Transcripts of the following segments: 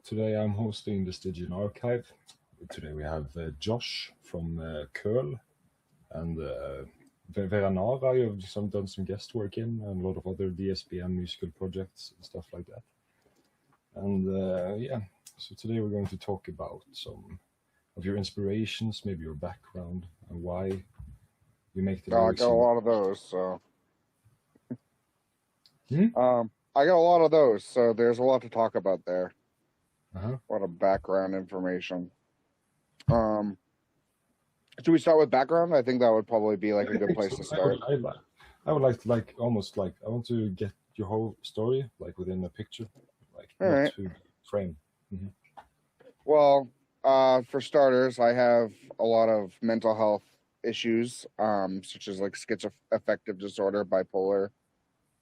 Today I'm hosting the Stygian Archive. Today we have Josh from CØL and Veranara. You've done some guest work in, and a lot of other DSBM musical projects and stuff like that. And yeah, so today we're going to talk about some of your inspirations, maybe your background, and why you make the I lyrics. got a lot of those, so. I got a lot of those, so there's a lot to talk about there. A lot of background information. Should we start with background? I think that would probably be like a good place to start. I would like I want to get your whole story like within a picture, like All not right. to frame. Well, for starters, I have a lot of mental health issues, such as like schizoaffective disorder, bipolar.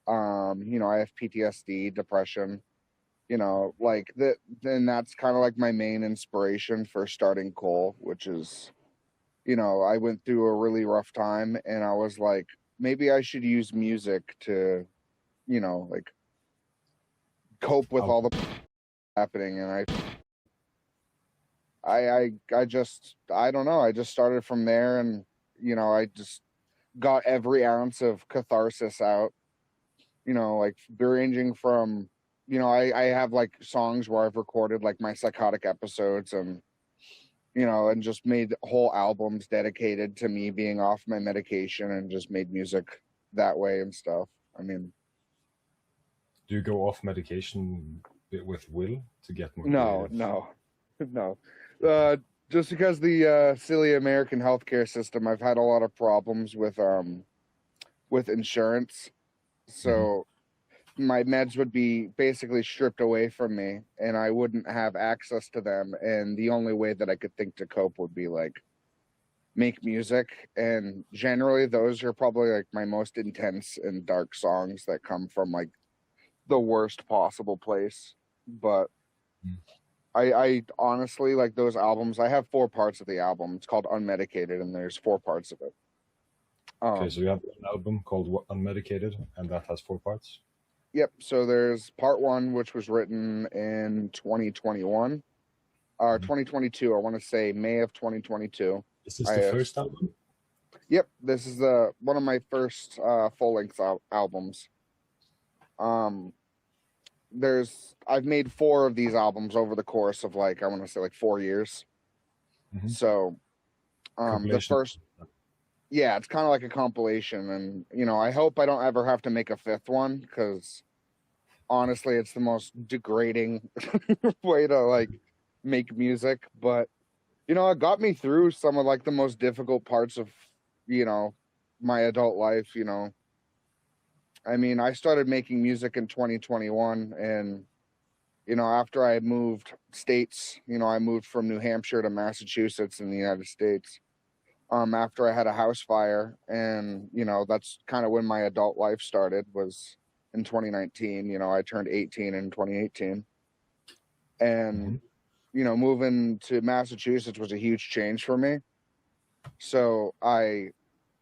I have PTSD, depression. Like that. Then that's kind of like my main inspiration for starting CØL, which is, I went through a really rough time, and I was like, maybe I should use music to, like cope with all the happening. And I don't know. I just started from there, and I just got every ounce of catharsis out. Like ranging from, I have like songs where I've recorded like my psychotic episodes, and and just made whole albums dedicated to me being off my medication, and just made music that way and stuff. I mean, do you go off medication with will to get more no. Just because the silly American healthcare system, I've had a lot of problems with insurance. So my meds would be basically stripped away from me, and I wouldn't have access to them. And the only way that I could think to cope would be like make music. And generally those are probably like my most intense and dark songs that come from like the worst possible place. But I honestly like those albums. I have 4 parts of the album. It's called Unmedicated, and there's 4 parts of it. Okay, so you have an album called Unmedicated, and that has 4 parts? Yep, so there's part 1, which was written in 2021, or 2022, I want to say May of 2022. Is this the first album? Yep, this is one of my first full-length albums. I've made 4 of these albums over the course of like, I want to say like 4 years. So the first, yeah, it's kind of like a compilation, and I hope I don't ever have to make a 5th one, because honestly it's the most degrading way to like make music. But it got me through some of like the most difficult parts of my adult life. I mean, I started making music in 2021, and after I moved states, I moved from New Hampshire to Massachusetts in the United States, after I had a house fire. And that's kind of when my adult life started, was in 2019. I turned 18 in 2018, and moving to Massachusetts was a huge change for me. So I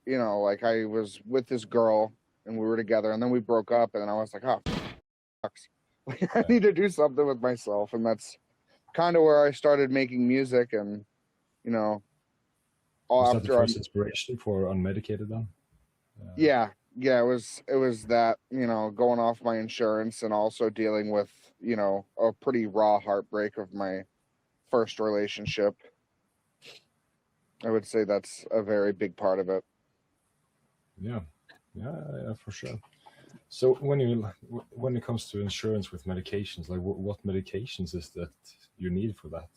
was with this girl, and we were together, and then we broke up, and I was like, oh, sucks. I need to do something with myself. And that's kind of where I started making music. And was that the first inspiration for Unmedicated then? Yeah, it was that, going off my insurance, and also dealing with a pretty raw heartbreak of my first relationship. I would say that's a very big part of it. Yeah, for sure. So when it comes to insurance with medications, like what medications is that you need for that?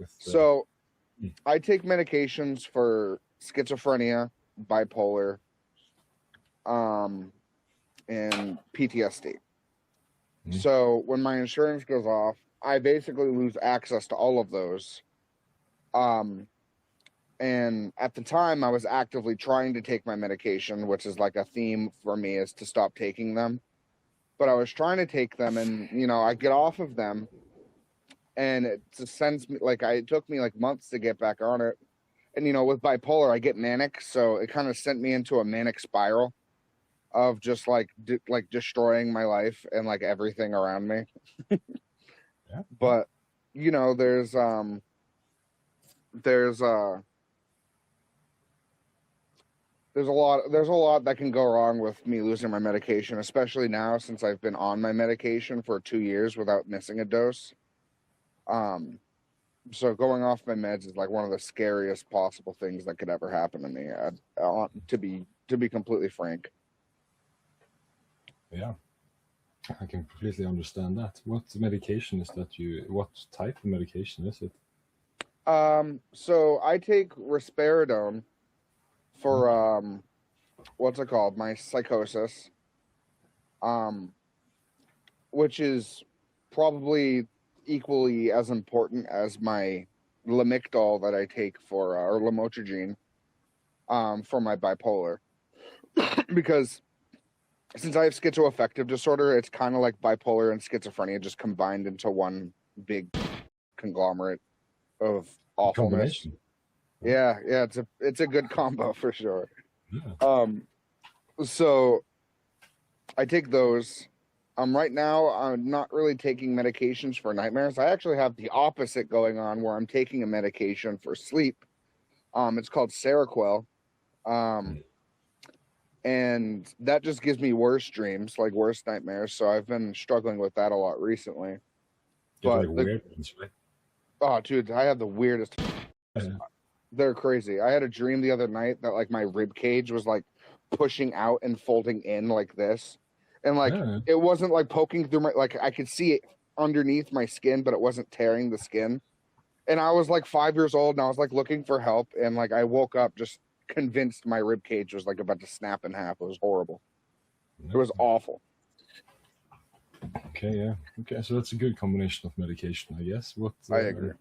So I take medications for schizophrenia, bipolar, and PTSD. So when my insurance goes off, I basically lose access to all of those. And at the time, I was actively trying to take my medication, which is like a theme for me, is to stop taking them. But I was trying to take them, and I get off of them, and it took me like months to get back on it. And with bipolar, I get manic, so it kind of sent me into a manic spiral of just like destroying my life and like everything around me. Yeah. But you know, there's a lot that can go wrong with me losing my medication, especially now since I've been on my medication for 2 years without missing a dose. So going off my meds is like one of the scariest possible things that could ever happen to me. To be completely frank. Yeah, I can completely understand that. What medication is that what type of medication is it? So I take risperidone for what's it called? My psychosis. Which is probably equally as important as my Lamictal that I take for or lamotrigine for my bipolar. Because since I have schizoaffective disorder, it's kind of like bipolar and schizophrenia just combined into one big conglomerate of awfulness. Yeah, it's a good combo for sure. Yeah. So I take those. Right now I'm not really taking medications for nightmares. I actually have the opposite going on where I'm taking a medication for sleep. It's called Seroquel. And that just gives me worse dreams, like worse nightmares. So I've been struggling with that a lot recently. But like weird ones, right? Oh, dude, I have the weirdest. They're crazy. I had a dream the other night that like my rib cage was like pushing out and folding in like this, and like it wasn't like poking through my, like I could see it underneath my skin, but it wasn't tearing the skin. And I was like 5 years old, and I was like looking for help, and like I woke up just convinced my rib cage was like about to snap in half. It was horrible. It was awful. Okay, yeah. Okay, so that's a good combination of medication, I guess. I agree.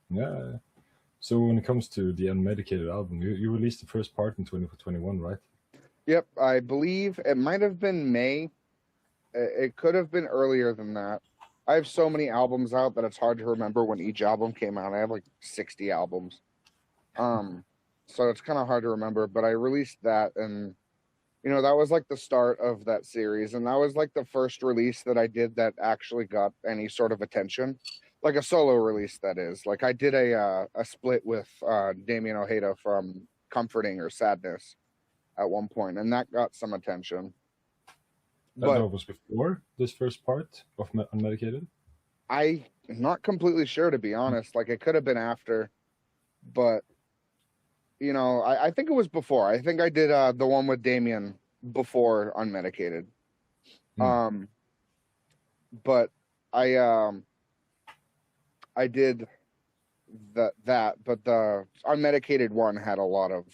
Yeah. So when it comes to the Unmedicated album, you released the first part in 2021, right? Yep, I believe it might have been May. It could have been earlier than that. I have so many albums out that it's hard to remember when each album came out. I have like 60 albums. So it's kind of hard to remember, but I released that, and you know, that was like the start of that series, and that was like the first release that I did that actually got any sort of attention, like a solo release, that is. Like I did a split with Damien Ojeda from Comforting or Sadness at one point, and that got some attention. That was before this first part of Unmedicated? I'm not completely sure, to be honest. Like it could have been after, but you know, I think it was before. I think I did the one with Damien before Unmedicated. But I did that, but the Unmedicated one had a lot of,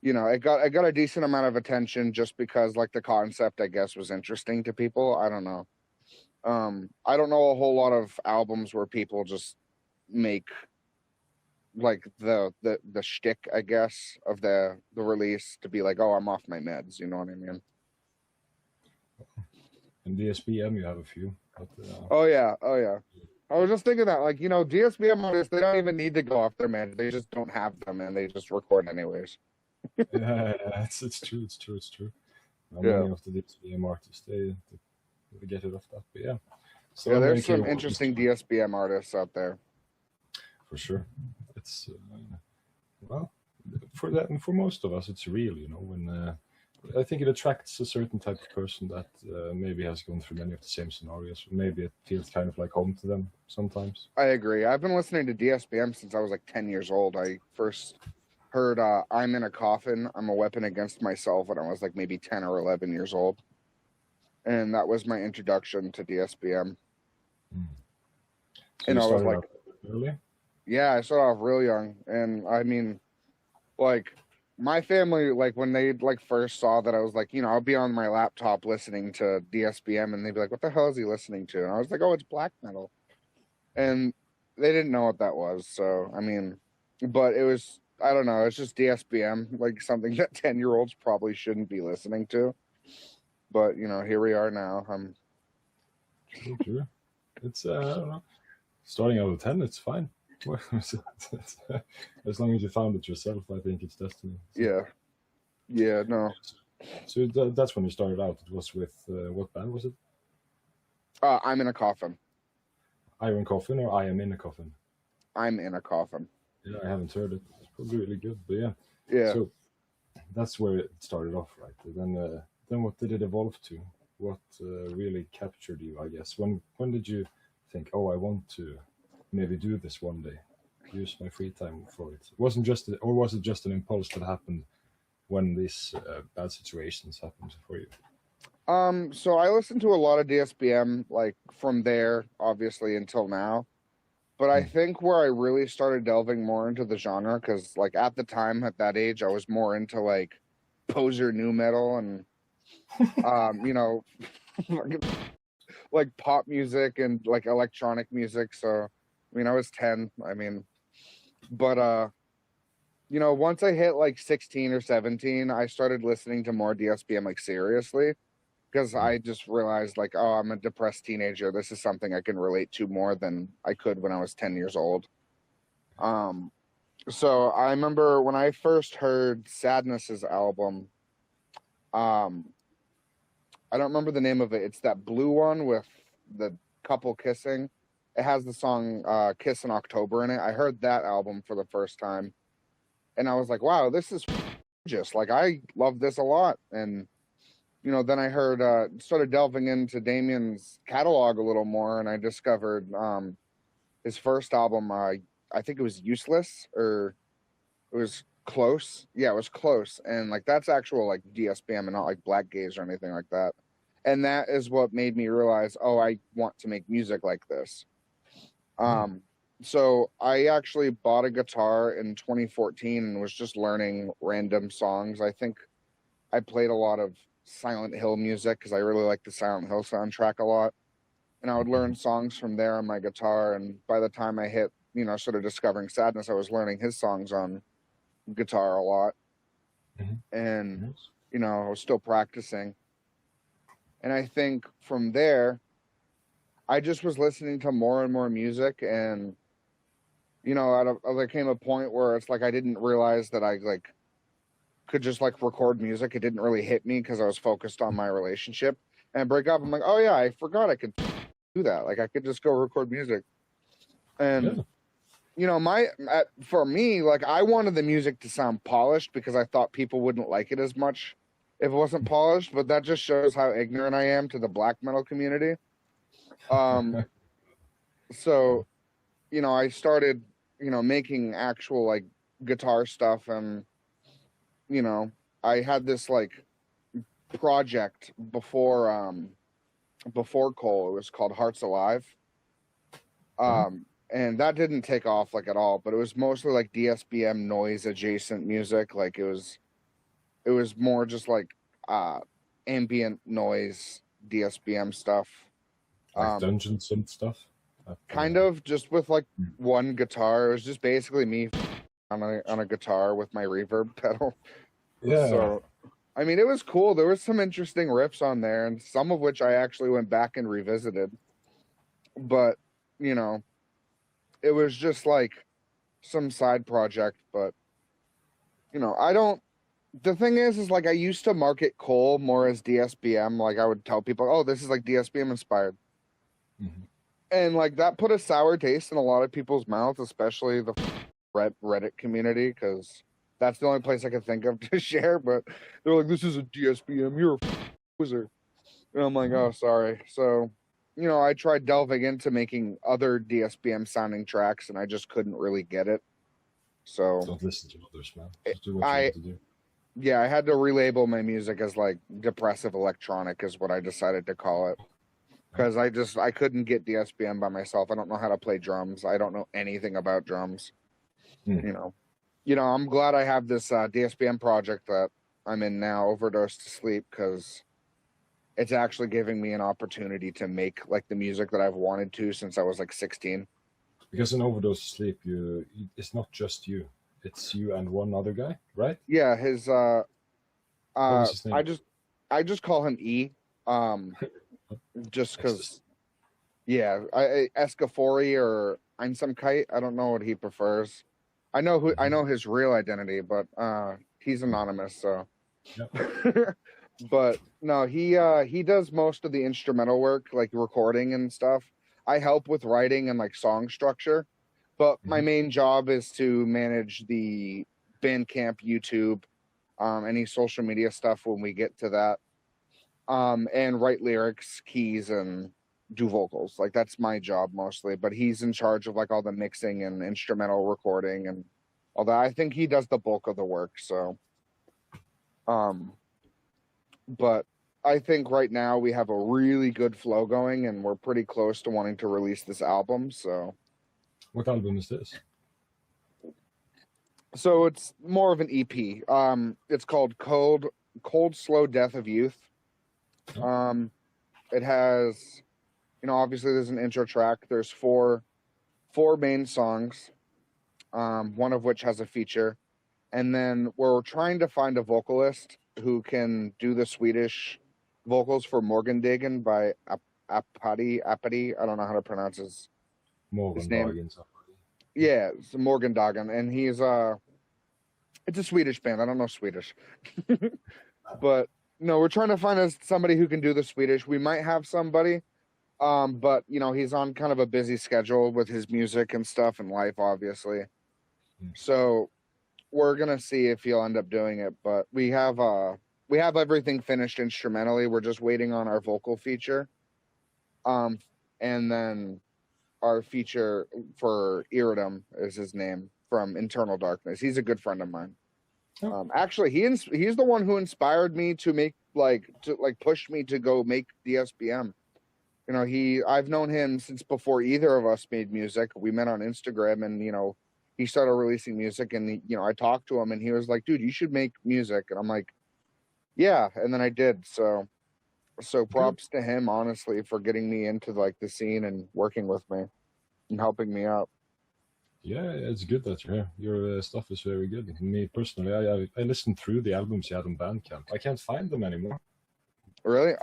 you know, it got a decent amount of attention just because like the concept, I guess, was interesting to people. I don't know. I don't know a whole lot of albums where people just make like the shtick, I guess, of the release to be like, oh, I'm off my meds, you know what I mean? In DSBM you have a few. But, oh yeah. I was just thinking that, like, you know, DSBM artists, they don't even need to go off their meds. They just don't have them, and they just record anyways. Yeah, it's true. Many of the DSBM artists, they get it off that, but yeah. So yeah, there's some interesting DSBM artists out there. For sure. It's well, for that, and for most of us, it's real. You know, when I think it attracts a certain type of person that maybe has gone through many of the same scenarios. Maybe it feels kind of like home to them sometimes. I agree. I've been listening to DSBM since I was like 10 years old. I first heard "I'm in a Coffin, I'm a Weapon Against Myself" when I was like maybe 10 or 11 years old, and that was my introduction to DSBM. So and I was like, early? Yeah, I started off real young, and I mean, like, my family, like, when they, like, first saw that I was, like, you know, I'll be on my laptop listening to DSBM, and they'd be like, what the hell is he listening to? And I was like, oh, it's black metal. And they didn't know what that was, so, I mean, but it was, I don't know, it's just DSBM, like, something that 10-year-olds probably shouldn't be listening to. But, you know, here we are now. True. It's, I don't know, starting out with 10, it's fine. As long as you found it yourself, I think it's destiny. So. Yeah, no. So that's when you started out. It was with what band was it? I'm in a Coffin. Iron Coffin or I Am in a Coffin? I'm in a Coffin. Yeah, I haven't heard it. It's probably really good, but yeah. Yeah. So that's where it started off, right? Then what did it evolve to? What really captured you, I guess? When did you think, oh, I want to maybe do this one day, use my free time for it? Was it just an impulse that happened when these bad situations happened for you? So I listened to a lot of DSBM, like from there, obviously, until now. But I think where I really started delving more into the genre, because like at the time, at that age, I was more into like poser new metal and you know, like pop music and like electronic music. So I mean, I was 10. I mean, but you know, once I hit like 16 or 17, I started listening to more DSBM like seriously, because I just realized like, oh, I'm a depressed teenager. This is something I can relate to more than I could when I was 10 years old. So I remember when I first heard Sadness's album, I don't remember the name of it. It's that blue one with the couple kissing. It has the song Kiss in October in it. I heard that album for the first time. And I was like, wow, this is just like, I love this a lot. And, you know, then I heard, started delving into Damien's catalog a little more, and I discovered his first album, I think it was Useless, or it was Close. Yeah, it was Close. And like, that's actual like DSBM and not like Black Gaze or anything like that. And that is what made me realize, oh, I want to make music like this. So I actually bought a guitar in 2014 and was just learning random songs. I think I played a lot of Silent Hill music because I really like the Silent Hill soundtrack a lot. And I would learn songs from there on my guitar. And by the time I hit, you know, sort of discovering Sadness, I was learning his songs on guitar a lot. And, you know, I was still practicing. And I think from there, I just was listening to more and more music, and you know, there came a point where it's like I didn't realize that I like could just like record music. It didn't really hit me because I was focused on my relationship. And I break up, I'm like, oh yeah, I forgot I could do that. Like I could just go record music. And you know, for me, like I wanted the music to sound polished because I thought people wouldn't like it as much if it wasn't polished. But that just shows how ignorant I am to the black metal community. So, you know, I started, you know, making actual like guitar stuff, and, you know, I had this like project before CØL. It was called Hearts Alive. And that didn't take off like at all, but it was mostly like DSBM noise adjacent music. Like it was more just like ambient noise DSBM stuff. Like dungeons and stuff? Kind of, just with like one guitar. It was just basically me on a guitar with my reverb pedal. Yeah. So, I mean, it was cool. There was some interesting riffs on there, and some of which I actually went back and revisited. But, you know, it was just like some side project. But, you know, the thing is like I used to market CØL more as DSBM. Like I would tell people, oh, this is like DSBM inspired. And like that put a sour taste in a lot of people's mouths, especially the Reddit community, because that's the only place I could think of to share. But they're like, this is a DSBM, you're a wizard. And I'm like, oh, sorry. So, you know, I tried delving into making other DSBM sounding tracks, and I just couldn't really get it. So don't listen to others, man. Just do what you want to do. Yeah, I had to relabel my music as like depressive electronic is what I decided to call it. Because I couldn't get DSBM by myself. I don't know how to play drums. I don't know anything about drums. You know, I'm glad I have this DSBM project that I'm in now, Overdose to Sleep, because it's actually giving me an opportunity to make like the music that I've wanted to since I was like 16. Because in Overdose to Sleep, it's not just you. It's you and one other guy, right? Yeah, his what was his name? I just call him E. Just because, yeah, Escafori or Einsamkeit. I don't know what he prefers. I know his real identity, but he's anonymous. So, but no, he does most of the instrumental work, like recording and stuff. I help with writing and like song structure, but my main job is to manage the Bandcamp, YouTube, any social media stuff when we get to that, and write lyrics, keys, and do vocals. Like that's my job mostly, but he's in charge of like all the mixing and instrumental recording and all that. I think he does the bulk of the work. So, but I think right now we have a really good flow going and we're pretty close to wanting to release this album. So what album is this? So it's more of an EP. It's called Cold Slow Death of Youth. It has, obviously there's an intro track. There's four main songs, one of which has a feature. And then we're trying to find a vocalist who can do the Swedish vocals for Morgendagen by Apathy. I don't know how to pronounce his name. Yeah, it's Morgendagen, and he's it's a Swedish band. I don't know Swedish, but no, we're trying to find somebody who can do the Swedish. We might have somebody, but he's on kind of a busy schedule with his music and stuff and life, obviously. So we're gonna see if he'll end up doing it. But we have everything finished instrumentally. We're just waiting on our vocal feature, and then our feature for Iridum is his name from Internal Darkness. He's a good friend of mine. Actually, he's the one who inspired me to push me to go make DSBM. I've known him since before either of us made music. We met on Instagram, and he started releasing music, and I talked to him, and he was like, "Dude, you should make music," and I'm like, "Yeah," and then I did. So props to him, honestly, for getting me into like the scene and working with me and helping me out. Yeah, it's good that you're here. Your stuff is very good. Me personally, I listened through the albums you had on Bandcamp. I can't find them anymore. Really?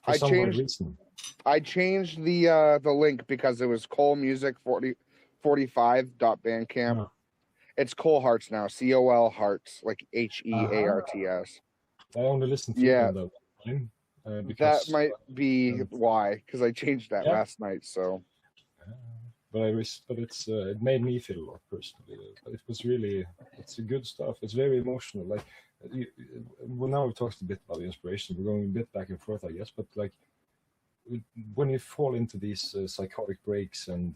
I changed the link because it was Cole Music 4045.bandcamp. It's Cole Hearts now. COL Hearts, like HEARTS. I only listened to them though. That might be why, because I changed that last night. So, but it made me feel a lot personally. But it's a good stuff. It's very emotional. Like, now we've talked a bit about the inspiration. We're going a bit back and forth, I guess. But like, when you fall into these psychotic breaks and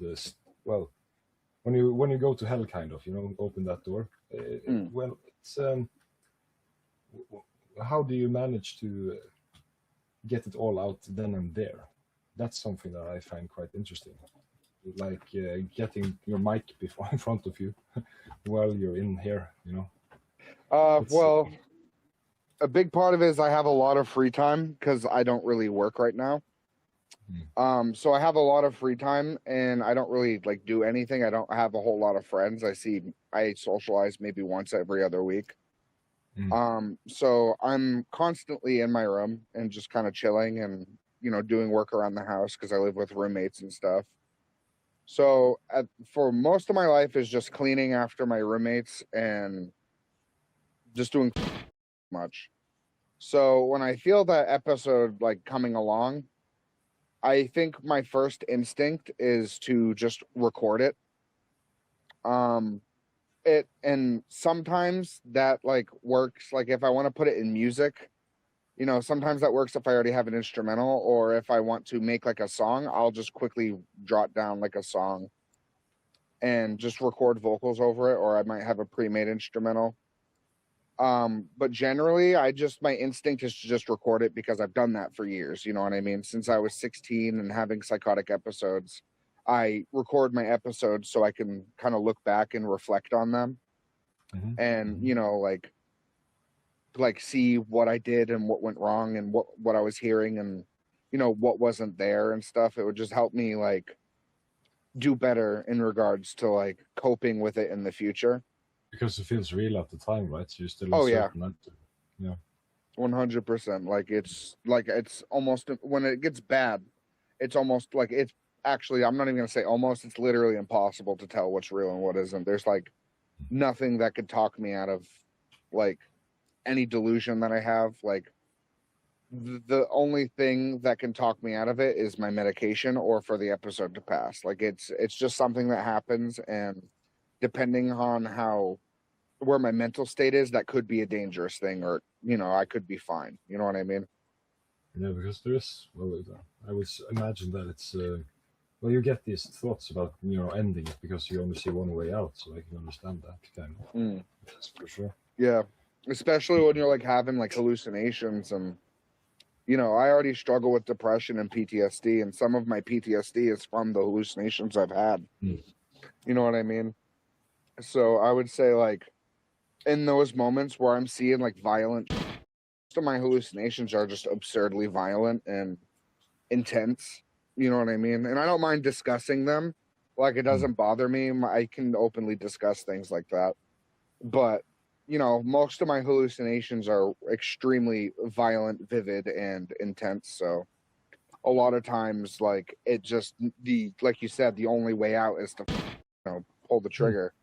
when you go to hell, kind of, open that door. Well, it's how do you manage to get it all out then and there? That's something that I find quite interesting. Like getting your mic in front of you while you're in here, Well, a big part of it is I have a lot of free time because I don't really work right now. So I have a lot of free time and I don't really like do anything. I don't have a whole lot of friends. I socialize maybe once every other week. So I'm constantly in my room and just kind of chilling and, doing work around the house because I live with roommates and stuff. So for most of my life is just cleaning after my roommates and just doing much. So when I feel that episode like coming along, I think my first instinct is to just record it. And sometimes that like works. Like if I want to put it in music, sometimes that works if I already have an instrumental, or if I want to make like a song, I'll just quickly jot down like a song and just record vocals over it, or I might have a pre-made instrumental. But generally my instinct is to just record it because I've done that for years. You know what I mean? Since I was 16 and having psychotic episodes, I record my episodes so I can kind of look back and reflect on them and, like see what I did and what went wrong and what I was hearing and, what wasn't there and stuff. It would just help me like do better in regards to like coping with it in the future. Because it feels real at the time, right? So you're still 100%. Like it's almost, when it gets bad, it's almost like it's actually, I'm not even gonna say almost, it's literally impossible to tell what's real and what isn't. There's like nothing that could talk me out of like any delusion that I have. Like the only thing that can talk me out of it is my medication or for the episode to pass. Like it's just something that happens, and depending on where my mental state is, that could be a dangerous thing, or I could be fine. You know what I mean? Yeah, because there's I would imagine that it's well, you get these thoughts about ending it because you only see one way out, so I can understand that kind of. That's for sure. Yeah, especially when you're like having like hallucinations, and I already struggle with depression and PTSD, and some of my PTSD is from the hallucinations I've had. You know what I mean? So I would say, like, in those moments where I'm seeing like violent, most of my hallucinations are just absurdly violent and intense. You know what I mean? And I don't mind discussing them. Like, it doesn't bother me. I can openly discuss things like that. But, most of my hallucinations are extremely violent, vivid, and intense. So a lot of times, like, it just, like you said, the only way out is to, pull the trigger.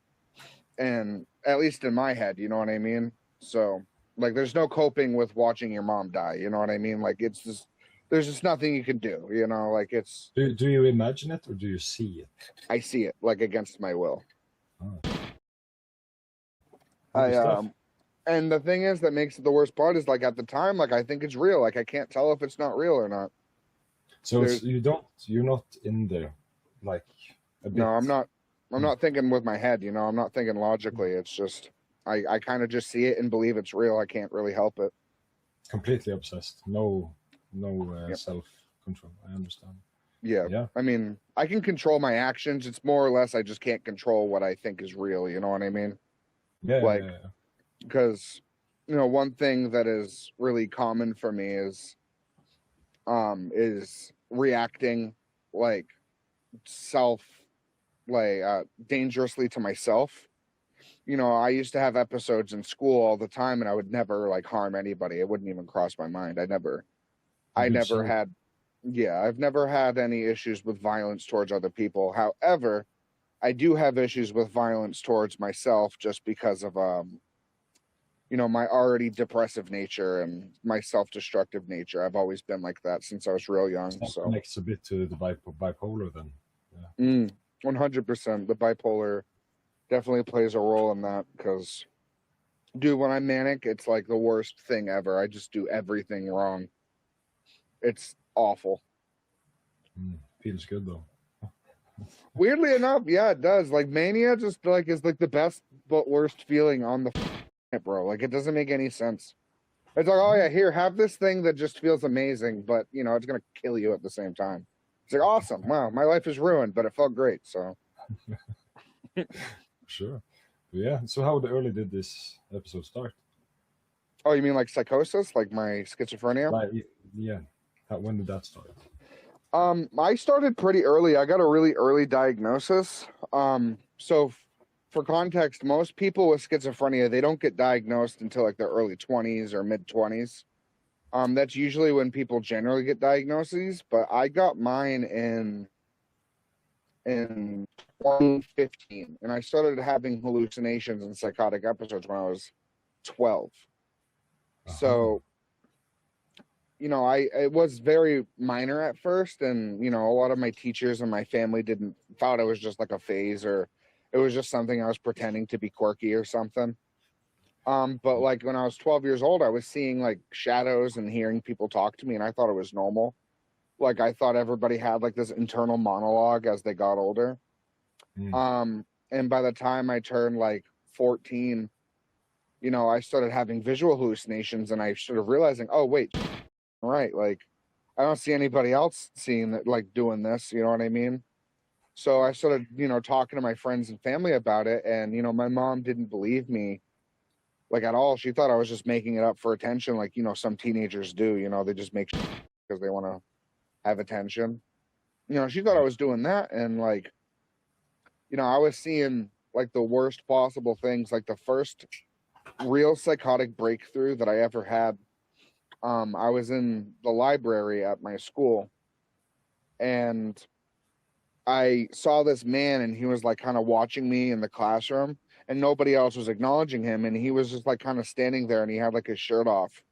And at least in my head, you know what I mean? So, like, there's no coping with watching your mom die. You know what I mean? Like, it's just, there's just nothing you can do, like it's. Do you imagine it or do you see it? I see it, like, against my will. Oh. And the thing is that makes it the worst part is, like, at the time, like, I think it's real. Like, I can't tell if it's not real or not. So you're not in there, like, a bit. No, I'm not thinking with my head, I'm not thinking logically. It's just, I kind of just see it and believe it's real. I can't really help it. Completely obsessed. No self-control. I understand. Yeah. I mean, I can control my actions. It's more or less I just can't control what I think is real. You know what I mean? Yeah. Because, one thing that is really common for me is reacting like dangerously to myself. I used to have episodes in school all the time, and I would never like harm anybody. It wouldn't even cross my mind. I've never had any issues with violence towards other people. However, I do have issues with violence towards myself just because of my already depressive nature and my self-destructive nature. I've always been like that since I was real young. So connects a bit to the bipolar then. Yeah. 100%. The bipolar definitely plays a role in that because, dude, when I'm manic, it's like the worst thing ever. I just do everything wrong. It's awful. Feels good though. Weirdly enough, yeah, it does. Like, mania just like is like the best but worst feeling on the planet, bro. Like, it doesn't make any sense. It's like, oh yeah, here, have this thing that just feels amazing, but it's gonna kill you at the same time. It's like, awesome, wow, my life is ruined, but it felt great. So sure. Yeah. So how early did this episode start? Oh, you mean like psychosis, like my schizophrenia? Yeah. When did that start? I started pretty early. I got a really early diagnosis. So for context, most people with schizophrenia, they don't get diagnosed until like their early 20s or mid 20s. That's usually when people generally get diagnoses, but I got mine in 2015, and I started having hallucinations and psychotic episodes when I was 12. So it was very minor at first, and a lot of my teachers and my family thought it was just like a phase, or it was just something I was pretending to be quirky or something. But like when I was 12 years old, I was seeing like shadows and hearing people talk to me, and I thought it was normal. Like, I thought everybody had like this internal monologue as they got older. And by the time I turned like 14, I started having visual hallucinations, and I started realizing, oh wait, right, like I don't see anybody else seeing that, like, doing this. You know what I mean? So I started, talking to my friends and family about it, and my mom didn't believe me, like, at all. She thought I was just making it up for attention, like some teenagers do. They just make because they want to have attention. She thought I was doing that, and like, I was seeing like the worst possible things. Like, the first real psychotic breakthrough that I ever had, I was in the library at my school, and I saw this man, and he was like kind of watching me in the classroom, and nobody else was acknowledging him, and he was just like kind of standing there, and he had like his shirt off,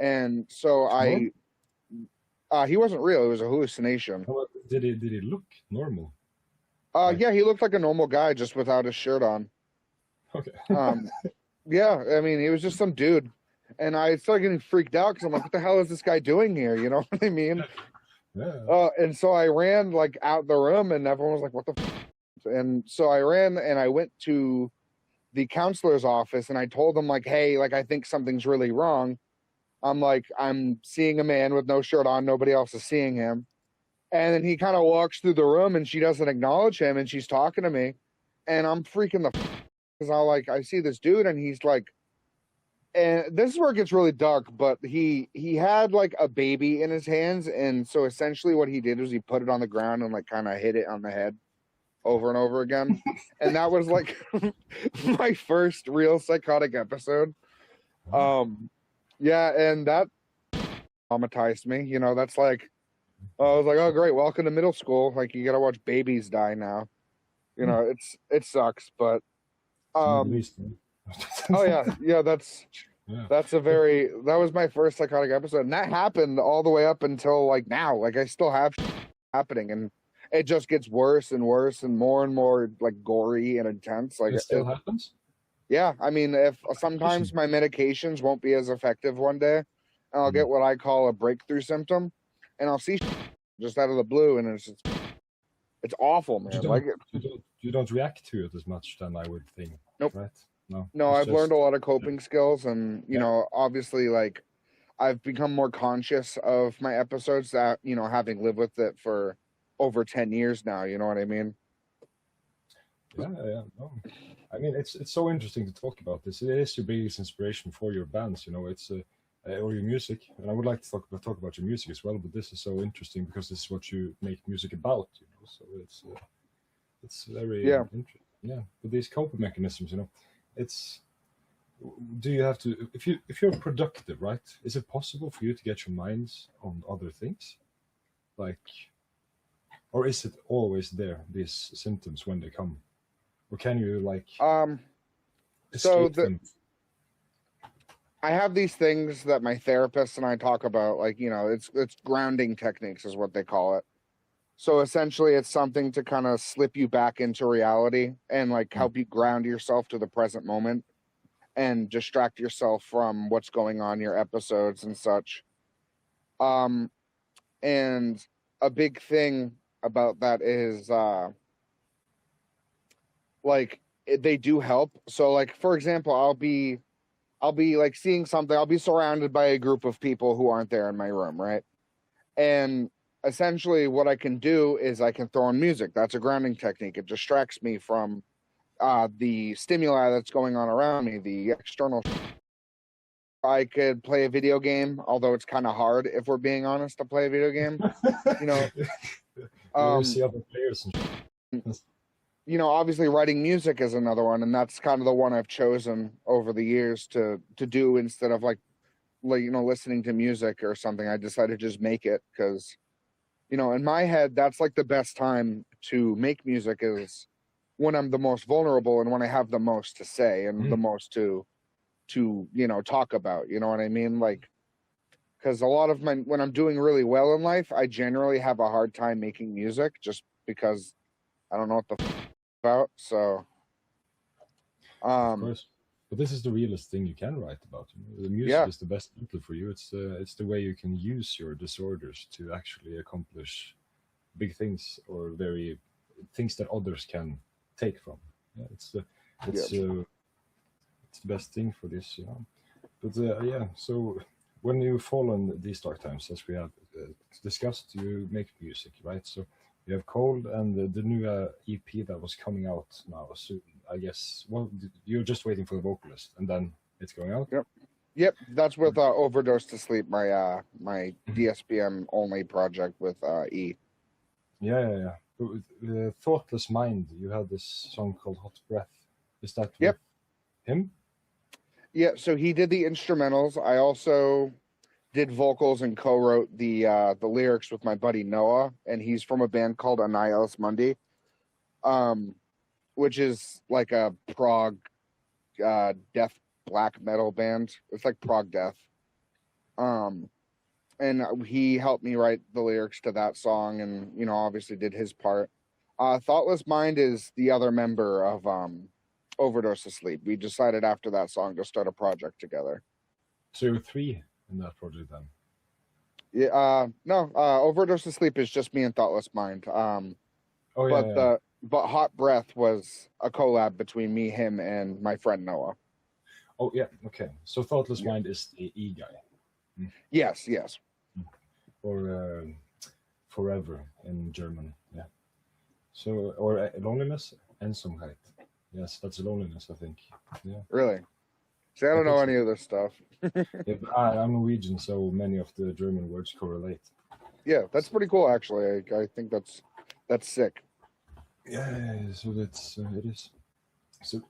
And so he wasn't real. It was a hallucination. Did he look normal? Yeah, he looked like a normal guy just without his shirt on. Okay. Yeah, I mean, he was just some dude. And I started getting freaked out because I'm like, what the hell is this guy doing here? You know what I mean? Yeah. And so I ran like out the room and everyone was like, what the f-? And so I ran and I went to the counselor's office and I told them like, hey, like, I think something's really wrong. I'm like, I'm seeing a man with no shirt on. Nobody else is seeing him. And then he kind of walks through the room and she doesn't acknowledge him and she's talking to me. And I'm freaking the f-, because I see this dude and he's like, and this is where it gets really dark, but he had like a baby in his hands. And so essentially what he did was he put it on the ground and like kind of hit it on the head over and over again. And that was like my first real psychotic episode. Yeah, and that traumatized me. You know, that's like, I was like, oh great, welcome to middle school. Like you gotta watch babies die now. You know, it sucks, but oh yeah, that was my first psychotic episode, and that happened all the way up until like now. Like I still have happening, and it just gets worse and worse and more like gory and intense. Like it still happens. Yeah, I mean, if sometimes my medications won't be as effective one day, and I'll get what I call a breakthrough symptom, and I'll see just out of the blue, and it's awful, man. You don't react to it as much then, I would think. Nope. Right? No, I've learned a lot of coping skills, and you know, obviously, like I've become more conscious of my episodes. That, you know, having lived with it for over 10 years now, you know what I mean? Yeah. No. I mean, it's so interesting to talk about this. It is your biggest inspiration for your bands, you know. It's or your music, and I would like to talk about your music as well. But this is so interesting because this is what you make music about, you know. So it's very interesting. Yeah, but these coping mechanisms, you know, do you have to, if you're productive, right? Is it possible for you to get your minds on other things, like, or is it always there, these symptoms when they come? Or can you like I have these things that my therapist and I talk about, like, you know, it's grounding techniques is what they call it. So essentially it's something to kind of slip you back into reality and like help you ground yourself to the present moment and distract yourself from what's going on in your episodes and such. And a big thing about that is like they do help. So like, for example, I'll be like seeing something, I'll be surrounded by a group of people who aren't there in my room, right? And essentially what I can do is I can throw on music. That's a grounding technique. It distracts me from the stimuli that's going on around me, the external. I could play a video game, although it's kind of hard, if we're being honest, to play a video game. You know, see other players and you know, obviously writing music is another one, and that's kind of the one I've chosen over the years to do instead of like you know, listening to music or something. I decided to just make it because, you know, in my head, that's like the best time to make music is when I'm the most vulnerable and when I have the most to say and the most to you know, talk about, you know what I mean? Like, because a lot of when I'm doing really well in life, I generally have a hard time making music just because I don't know what the about. So, of course, but this is the realest thing you can write about. You know? The music is the best outlet for you. It's the way you can use your disorders to actually accomplish big things or very things that others can take from. Yeah, it's the best thing for this, you know. But yeah, so when you fall on these dark times, as we have discussed, you make music, right? So you have CØL and the new EP that was coming out now soon, I guess. Well, you're just waiting for the vocalist, and then it's going out. Yep. That's with Overdose to Sleep, my my DSBM only project with E. Yeah. With Thoughtless Mind, you had this song called Hot Breath. Is that with him? Yeah, so he did the instrumentals. I also did vocals and co-wrote the lyrics with my buddy Noah, and he's from a band called Annihilus Mundi, which is like a prog death black metal band. It's like prog death. And he helped me write the lyrics to that song, and obviously did his part. Thoughtless Mind is the other member of Overdose of Sleep. We decided after that song to start a project together. So you're 3 in that project then? Yeah, no, Overdose of Sleep is just me and Thoughtless Mind. But Hot Breath was a collab between me, him, and my friend Noah. Oh yeah, okay. So Thoughtless Mind is the E guy. Yes. Or Forever in German, yeah. So, or Loneliness, Ensamkeit. Yes, that's Loneliness, I think. Yeah. Really? See, I don't know any of this stuff. Yeah, I'm Norwegian, so many of the German words correlate. Yeah, that's pretty cool, actually. I think that's sick. Yeah, so that's it is. So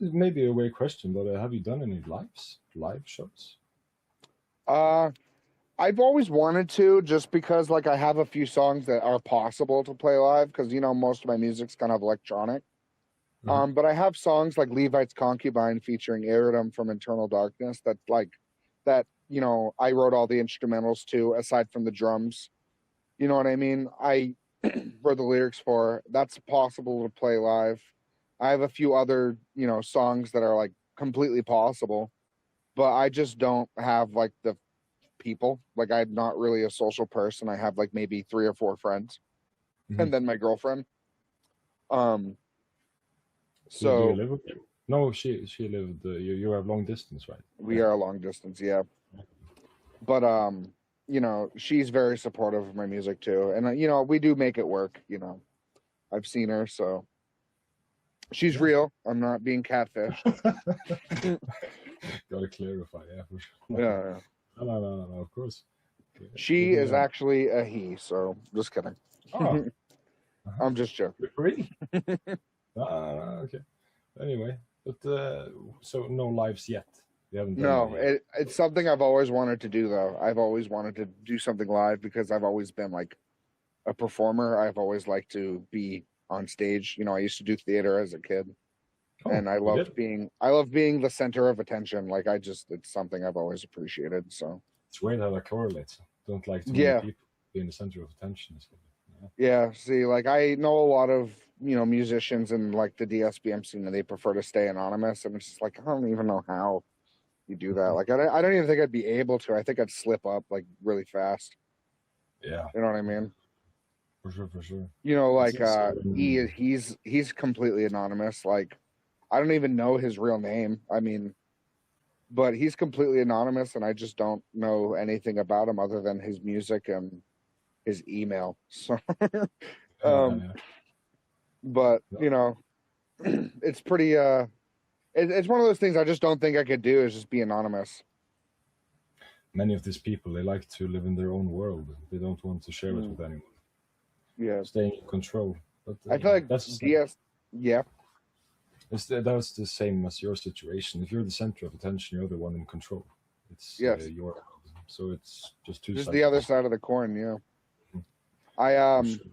it may be a weird question, but have you done any live shows? I've always wanted to, just because I have a few songs that are possible to play live, because most of my music's kind of electronic. Mm-hmm. But I have songs like Levite's Concubine featuring Iridum from Internal Darkness that I wrote all the instrumentals to, aside from the drums. You know what I mean? I wrote the lyrics for. That's possible to play live. I have a few other songs that are completely possible, but I just don't have the people. I'm not really a social person. I have maybe 3 or 4 friends, mm-hmm. and then my girlfriend. So do you live with you? No, she lived. You have long distance, right? We are long distance, yeah. But she's very supportive of my music too, and we do make it work. I've seen her, so she's real. I'm not being catfished. Gotta clarify, yeah, for sure. Yeah. No, of course. Okay. She is actually a he, so just kidding. Oh. I'm just joking. Really? Okay. Anyway, but so no lives yet. You haven't done it's something I've always wanted to do, though. I've always wanted to do something live because I've always been a performer. I've always liked to be on stage. I used to do theater as a kid, and I loved being the center of attention. It's something I've always appreciated. So it's weird how that correlates. Don't like too many people being the center of attention. Yeah. See, I know a lot of musicians in the DSBM scene, and they prefer to stay anonymous, and it's just I don't even know how you do that. I don't even think I'd be able to. I think I'd slip up really fast. Yeah. You know what I mean? For sure. He's completely anonymous. I don't even know his real name. I mean, but he's completely anonymous, and I just don't know anything about him other than his music and his email. So but it's pretty it's one of those things I just don't think I could do, is just be anonymous. Many of these people, they like to live in their own world. They don't want to share it with anyone. Yeah, staying in control. But I feel that's yeah. That's the same as your situation. If you're the center of attention, you're the one in control. It's your world. So it's just the other side of the coin. Yeah. Mm-hmm.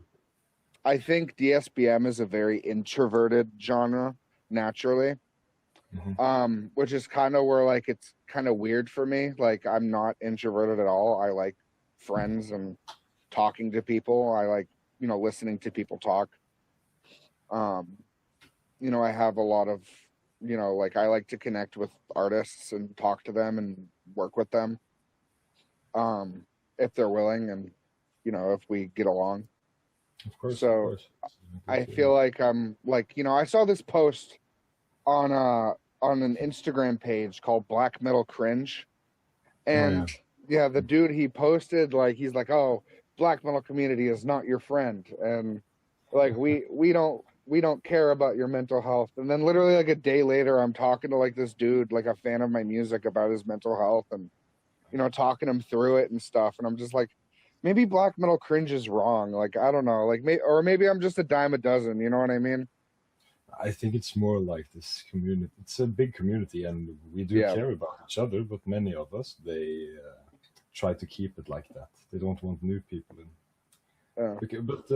I think DSBM is a very introverted genre naturally, mm-hmm. Which is kind of where it's kind of weird for me. I'm not introverted at all. I like friends and talking to people. I like listening to people talk. I have a lot of I like to connect with artists and talk to them and work with them, if they're willing and if we get along. Of course. So of course. I feel I'm I saw this post on an Instagram page called Black Metal Cringe, and the dude, he posted he's oh, black metal community is not your friend, and we don't care about your mental health. And then literally a day later, I'm talking to this dude, a fan of my music, about his mental health, and talking him through it and stuff, and I'm just maybe black metal cringe is wrong. I don't know. Or maybe I'm just a dime a dozen. You know what I mean? I think it's more like this community. It's a big community, and we do care about each other. But many of us, they try to keep it like that. They don't want new people in. But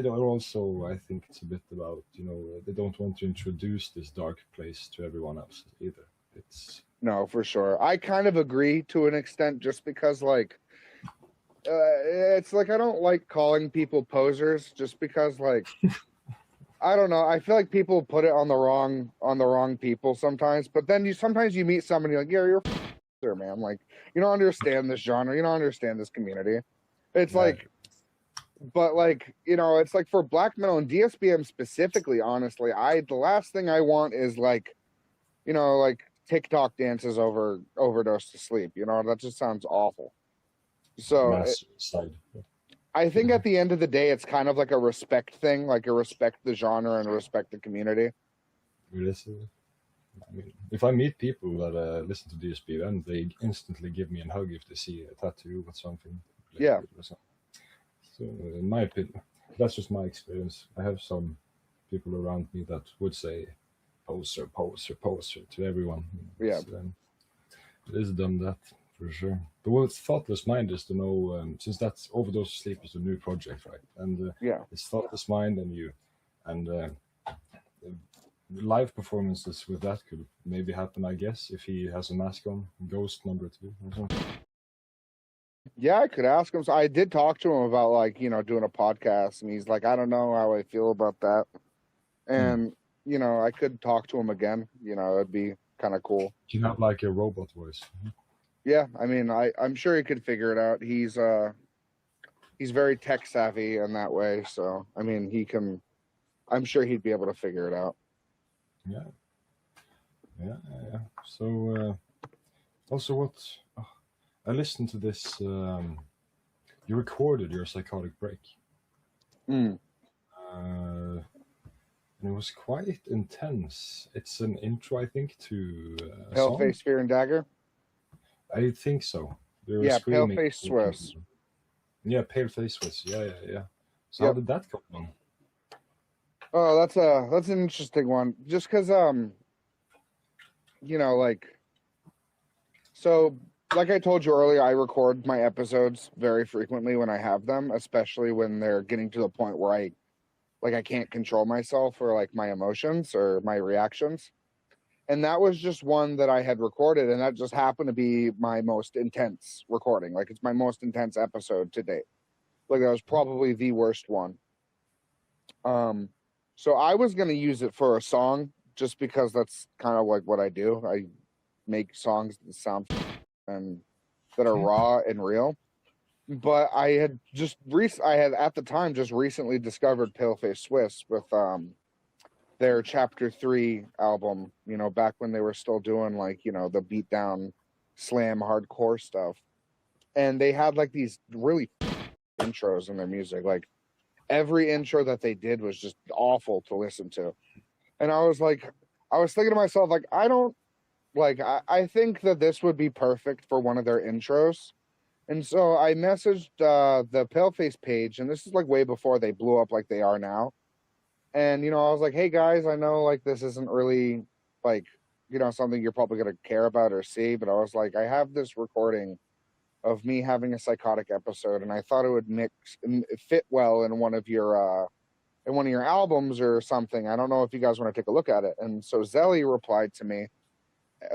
also, I think it's a bit about they don't want to introduce this dark place to everyone else either. It's No, for sure. I kind of agree to an extent, just because like it's like I don't like calling people posers, just because like I don't know. I feel like people put it on the wrong people sometimes. But then sometimes you meet somebody like, yeah, you're a poser, man. Like, you don't understand this genre. You don't understand this community. It's like, but like, it's like for black metal and DSBM specifically, honestly, the last thing I want is like, like TikTok dances over Overdose to Sleep. That just sounds awful. So I think at the end of the day, it's kind of like a respect thing, like a respect the genre and respect the community. I mean, if I meet people that listen to DSBM, they instantly give me a hug if they see a tattoo or something. Yeah. So in my opinion, that's just my experience. I have some people around me that would say poser, poser, poser to everyone. Yeah. It is done that for sure. But what's Thoughtless Mind is to know, since that's Overdose Sleep is a new project, right? And it's Thoughtless Mind and live performances with that could maybe happen, I guess, if he has a mask on. Ghost number 2 or something. Yeah, I could ask him. So I did talk to him about like, doing a podcast, and he's like, I don't know how I feel about that. And, I could talk to him again. It'd be kind of cool. Do you have like a robot voice? Yeah, I mean, I'm sure he could figure it out. He's very tech savvy in that way. So, I mean, I'm sure he'd be able to figure it out. Yeah. So, also I listened to this, you recorded your Psychotic Break. And it was quite intense. It's an intro, I think, to Paleface, Fear and Dagger? I think so. Paleface Swiss. Yeah, Paleface Swiss. Yeah. So how did that come on? Oh, that's an interesting one. Just because, like I told you earlier, I record my episodes very frequently when I have them, especially when they're getting to the point where I can't control myself or like my emotions or my reactions. And that was just one that I had recorded, and that just happened to be my most intense recording. Like, it's my most intense episode to date. Like, that was probably the worst one. So I was going to use it for a song, just because that's kind of like what I do. I make songs that sound and that are raw and real. But I had at the time just recently discovered Paleface Swiss with their Chapter 3 album, back when they were still doing like, the beatdown slam hardcore stuff. And they had like these really intros in their music. Like, every intro that they did was just awful to listen to. And I was thinking to myself, like, I think that this would be perfect for one of their intros. And so I messaged the Paleface page, and this is like way before they blew up like they are now. And, I was like, hey guys, I know like this isn't really like, something you're probably going to care about or see, but I was like, I have this recording of me having a psychotic episode, and I thought it would fit well in one of your albums or something. I don't know if you guys want to take a look at it. And so Zelly replied to me,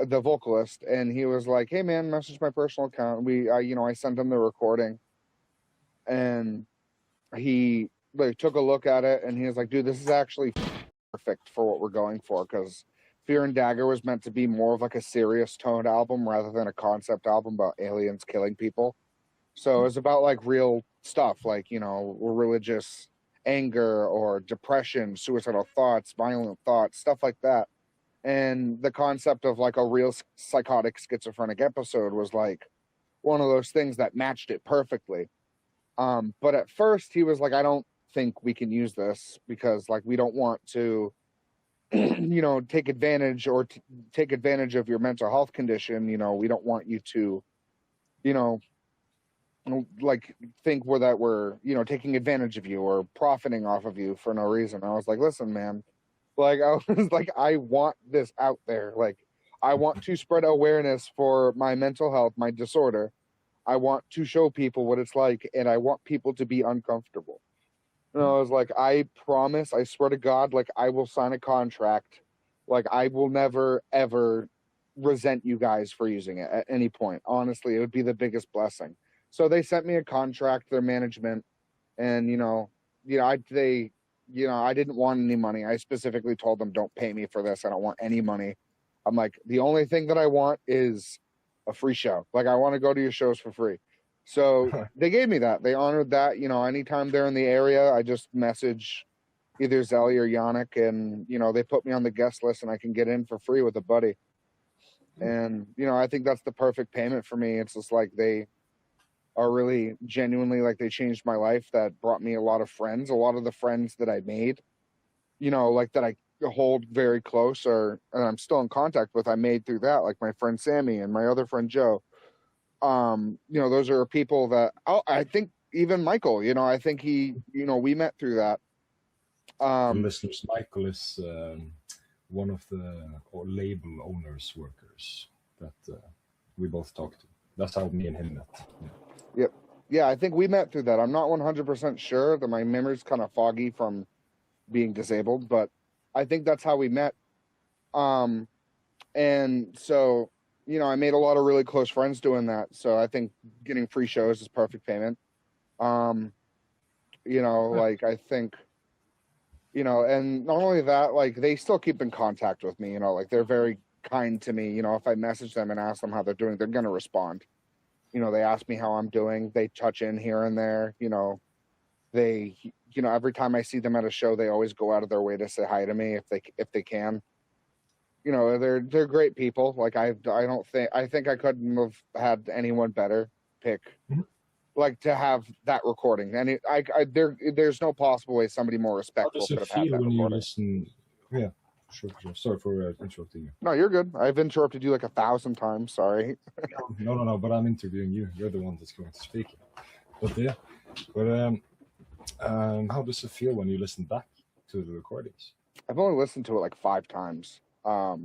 the vocalist, and he was like, hey man, message my personal account. I sent him the recording, and he like took a look at it, and he was like, dude, this is actually perfect for what we're going for, because Fear and Dagger was meant to be more of like a serious toned album rather than a concept album about aliens killing people. So it was about like real stuff, like, religious anger or depression, suicidal thoughts, violent thoughts, stuff like that. And the concept of like a real psychotic schizophrenic episode was like one of those things that matched it perfectly. But at first he was like, I don't think we can use this because like we don't want to take advantage of your mental health condition. We don't want you to like think we're taking advantage of you or profiting off of you for no reason. I was like, listen man, like I was like, I want this out there. Like, I want to spread awareness for my mental health, my disorder. I want to show people what it's like, and I want people to be uncomfortable. And I was like, I promise, I swear to God, like I will sign a contract. Like I will never, ever resent you guys for using it at any point. Honestly, it would be the biggest blessing. So they sent me a contract, their management, and I didn't want any money. I specifically told them, don't pay me for this. I don't want any money. I'm like, the only thing that I want is a free show. Like, I want to go to your shows for free. So they gave me that. They honored that. Anytime they're in the area, I just message either Zelly or Yannick, and they put me on the guest list, and I can get in for free with a buddy. And I think that's the perfect payment for me. It's just like they are really genuinely, like, they changed my life. That brought me a lot of friends. A lot of the friends that I made, like, that I hold very close, and I'm still in contact with, I made through that, like my friend Sammy and my other friend Joe. Those are people that I think even Michael, I think he, we met through that. For listeners, Michael is one of the label owners workers that we both talked to. That's how me and him met. Yep. Yeah, I think we met through that. I'm not 100% sure, that my memory's kind of foggy from being disabled, but I think that's how we met. And so, I made a lot of really close friends doing that. So I think getting free shows is perfect payment. Like, I think, and not only that, like, they still keep in contact with me, like, they're very kind to me. If I message them and ask them how they're doing, they're going to respond. They ask me how I'm doing. They touch in here and there. They, every time I see them at a show, they always go out of their way to say hi to me if they can. They're great people. Like, I think I couldn't have had anyone better pick, like, to have that recording. And there's no possible way somebody more respectful could have had that recording. Listen? Yeah, sure. Sorry for interrupting you. No, you're good. I've interrupted you like 1,000 times. Sorry. No. But I'm interviewing you. You're the one that's going to speak. But yeah. But how does it feel when you listen back to the recordings? I've only listened to it like 5 times. I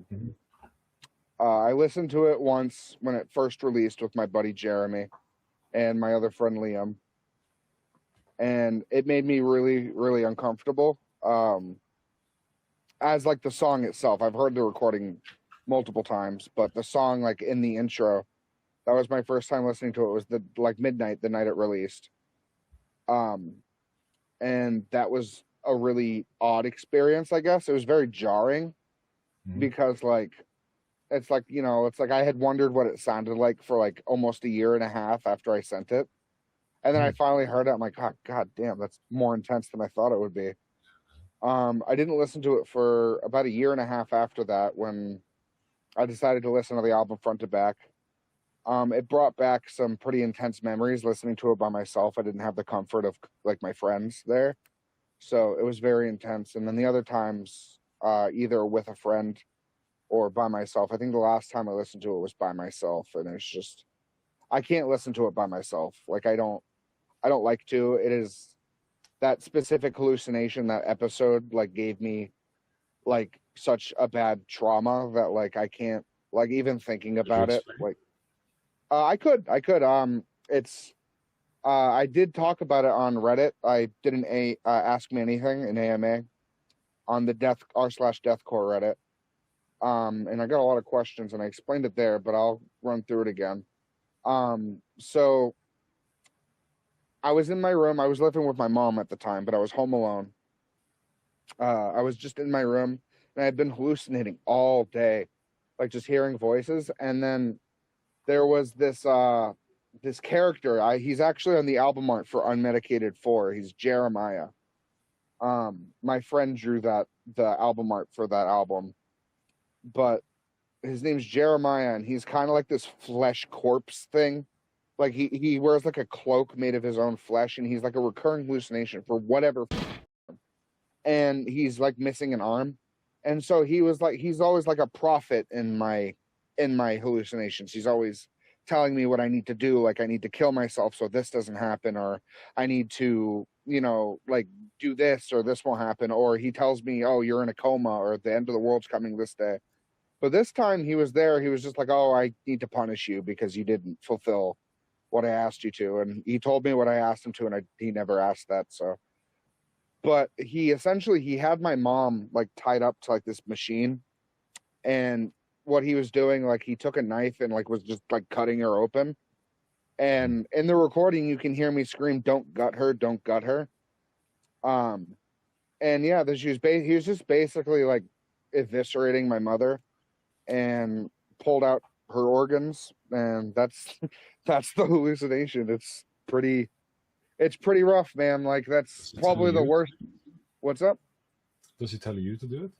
listened to it once when it first released with my buddy Jeremy and my other friend Liam, and it made me really, really uncomfortable. As like the song itself, I've heard the recording multiple times, but the song, like, in the intro, that was my first time listening to it. Was midnight, the night it released. And that was a really odd experience, I guess. It was very jarring because, like, it's like, it's like I had wondered what it sounded like for like almost a year and a half after I sent it. And then I finally heard it. I'm like, God damn, that's more intense than I thought it would be. I didn't listen to it for about a year and a half after that, when I decided to listen to the album front to back. It brought back some pretty intense memories listening to it by myself. I didn't have the comfort of, like, my friends there. So it was very intense. And then the other times, either with a friend or by myself. I think the last time I listened to it was by myself, and it's just, I can't listen to it by myself. Like, I don't like to. It is that specific hallucination, that episode, like, gave me, like, such a bad trauma that, like, I can't, like, even thinking about it, like, I could, it's, I did talk about it on Reddit. I did an Ask Me Anything, an AMA, on the r/deathcore Reddit. And I got a lot of questions, and I explained it there, but I'll run through it again. So I was in my room. I was living with my mom at the time, but I was home alone. I was just in my room, and I had been hallucinating all day, like, just hearing voices. And then there was this character. He's actually on the album art for Unmedicated 4. He's Jeremiah. My friend drew the album art for that album, but his name's Jeremiah, and he's kind of like this flesh corpse thing. Like, he wears like a cloak made of his own flesh, and he's like a recurring hallucination for whatever. And he's like missing an arm. And so he's always like a prophet in my hallucinations. He's always telling me what I need to do. Like, I need to kill myself so this doesn't happen, or I need to, like, do this, or this won't happen. Or he tells me, oh, you're in a coma, or the end of the world's coming this day. But this time he was there. He was just like, oh, I need to punish you because you didn't fulfill what I asked you to. And he told me what I asked him to, and he never asked that. So, but he had my mom, like, tied up to, like, this machine, and what he was doing. Like he took a knife and like was just like cutting her open. And in the recording, you can hear me scream, "Don't gut her! Don't gut her!" And yeah, he was just basically like eviscerating my mother, and pulled out her organs, and that's the hallucination. It's pretty rough, man. Like that's probably the worst. What's up? Does he tell you to do it?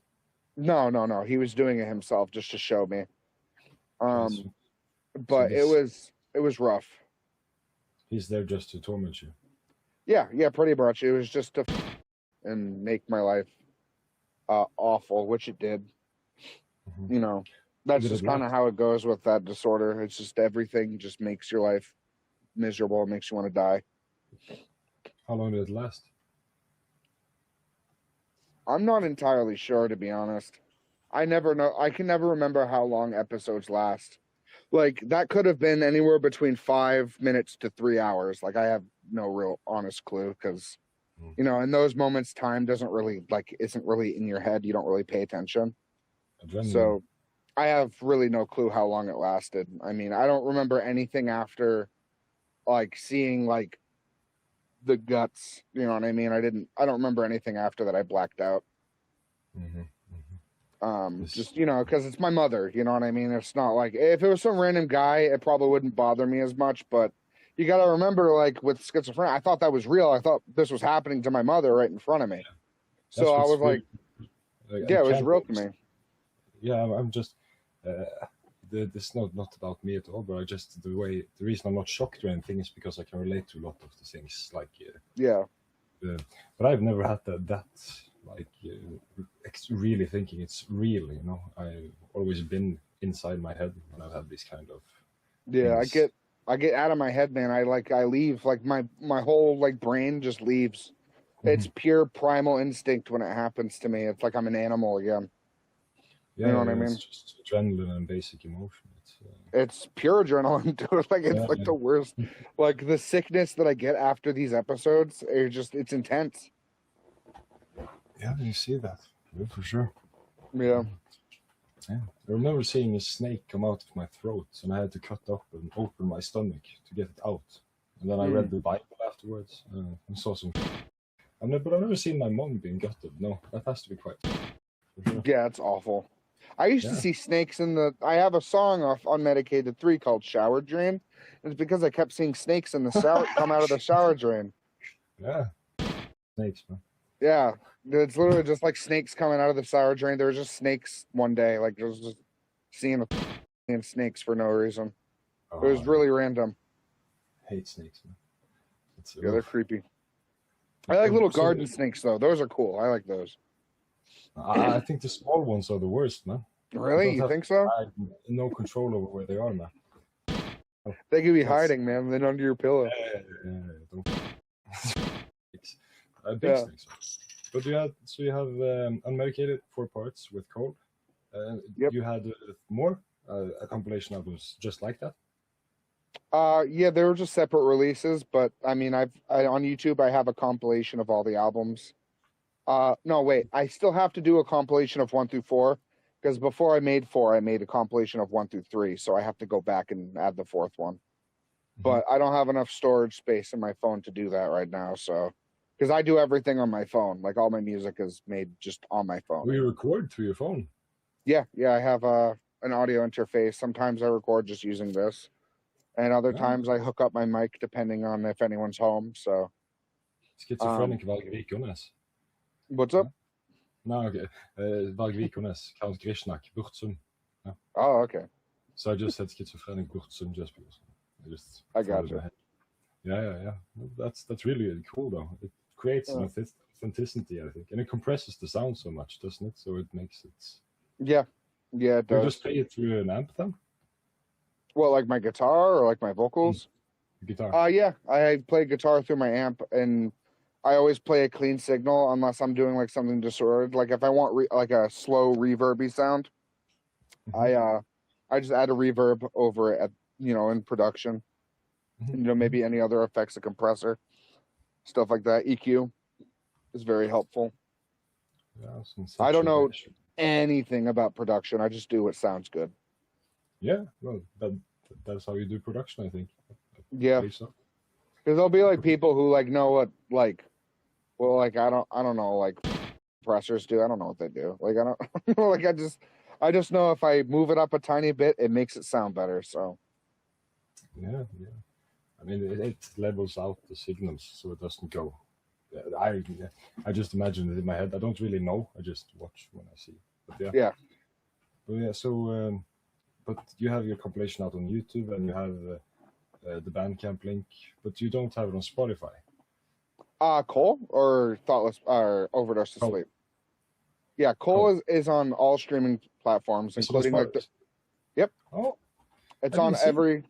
No. He was doing it himself just to show me. But it was rough. He's there just to torment you. Yeah, pretty much. It was just to and make my life awful, which it did. Mm-hmm. You know, that's just kind of how it goes with that disorder. It's just everything just makes your life miserable. It makes you want to die. How long did it last? I'm not entirely sure, to be honest. I never know. I can never remember how long episodes last. Like, that could have been anywhere between 5 minutes to 3 hours. Like, I have no real honest clue because, you know, in those moments, time isn't really in your head. You don't really pay attention. Adrenaline. So I have really no clue how long it lasted. I mean, I don't remember anything after, like, seeing, like, the guts. You know what I mean? I don't remember anything after that. I blacked out. Mm-hmm. Just, you know, because it's my mother, you know what I mean? It's not like, if it was some random guy, it probably wouldn't bother me as much, but you got to remember, like, with schizophrenia, I thought that was real. I thought this was happening to my mother right in front of me. Yeah. So I was like, yeah, it was real to me. Yeah, I'm just, this is not about me at all, but the reason I'm not shocked or anything is because I can relate to a lot of the things, like, yeah. But I've never had that really thinking it's real, you know. I've always been inside my head when I've had these kind of things. I get out of my head, man. I leave, like my whole like brain just leaves. Mm-hmm. It's pure primal instinct when it happens to me. It's like I'm an animal again. Yeah, you know what I mean? It's just adrenaline and basic emotion. It's pure adrenaline, dude. Like it's the worst. Like the sickness that I get after these episodes, it's intense. Yeah, you see that. Yeah, for sure. Yeah. Yeah. I remember seeing a snake come out of my throat, and I had to cut up and open my stomach to get it out. And then I read the Bible afterwards and saw some. But I've never seen my mom being gutted. No, that has to be quite. Sure. Yeah, it's awful. I used to see snakes I have a song off Unmedicated 3 called Shower Drain. It's because I kept seeing snakes in the shower come out of the shower drain. Yeah. Snakes, man. Yeah. It's literally just like snakes coming out of the shower drain. There were just snakes one day. Like, there was just seeing snakes for no reason. It was really random. I hate snakes, man. Yeah, they're creepy. I like little garden snakes, though. Those are cool. I like those. I think the small ones are the worst, man. Really? You think so? I have no control over where they are, man. They could be hiding, man. Then under your pillow. Big snakes. But you have Unmedicated 4 parts with CØL. Yep. You had more a compilation albums just like that. Yeah, they were just separate releases, but I mean, on YouTube I have a compilation of all the albums. No, wait, I still have to do a compilation of 1 through 4 because before I made 4, I made a compilation of 1 through 3, so I have to go back and add the 4th one. Mm-hmm. But I don't have enough storage space in my phone to do that right now, so because I do everything on my phone, like all my music is made just on my phone. We record through your phone. Yeah, I have an audio interface. Sometimes I record just using this, and other times I hook up my mic depending on if anyone's home. So schizophrenic Valgevikones. What's up? No, okay. Valgevikones, Count Grishnak, Burtsum. Yeah. Oh, okay. So I just said schizophrenic Burtsum just because I got you. Yeah. That's really cool though. It creates an authenticity, I think, and it compresses the sound so much, doesn't it? So it makes it. Yeah, it does. You just play it through an amp then? Well, like my guitar or like my vocals? Guitar. Yeah, I play guitar through my amp, and I always play a clean signal unless I'm doing like something disordered. Like if I want like a slow reverby sound, I just add a reverb over it in production. Maybe any other effects, a compressor, stuff like that. EQ is very helpful. Yeah, I don't know. anything about production. I just do what sounds good. Yeah, well, that's how you do production, I think. Yeah, because there'll be like people who like know what like, well, like I don't know, like compressors do. I don't know what they do. Like I don't like I just know if I move it up a tiny bit, it makes it sound better. So yeah. I mean, it levels out the signals so it doesn't go. I just imagine it in my head. I don't really know. I just watch when I see. But yeah. Yeah. But yeah. So, but you have your compilation out on YouTube, and you have the Bandcamp link, but you don't have it on Spotify. CØL or Thoughtless or Overdose to Sleep. Yeah, CØL is on all streaming platforms, including like the. Yep. Oh. It's on every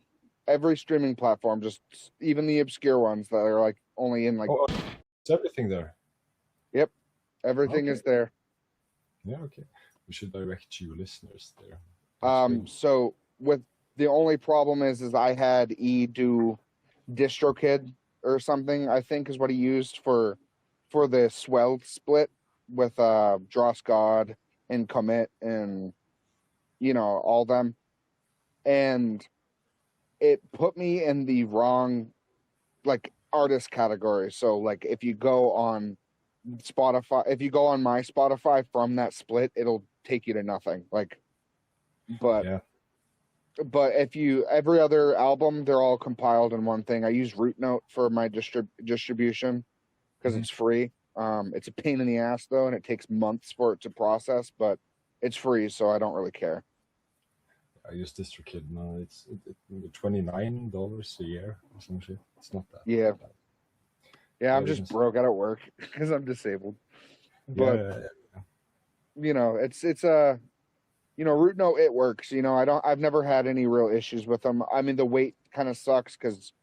streaming platform, just even the obscure ones that are like only in like. Oh, it's everything there. Yep, everything is there. Yeah. Okay. We should direct you listeners there. So with the only problem is I had do DistroKid or something, I think is what he used for the swell split with Dross God and Commit and all them, and it put me in the wrong like artist category. So like if you go on Spotify, if you go on my Spotify from that split, it'll take you to nothing. Like, but if you every other album, they're all compiled in one thing. I use Rootnote for my distribution because it's free. It's a pain in the ass though, and it takes months for it to process, but it's free, so I don't really care. I use DistroKid now. It's $29 a year or some shit. It's not that. Yeah. Bad. Yeah, I'm just broke out at work because I'm disabled. But it's Rootnote, it works. I've never had any real issues with them. I mean, the wait kind of sucks because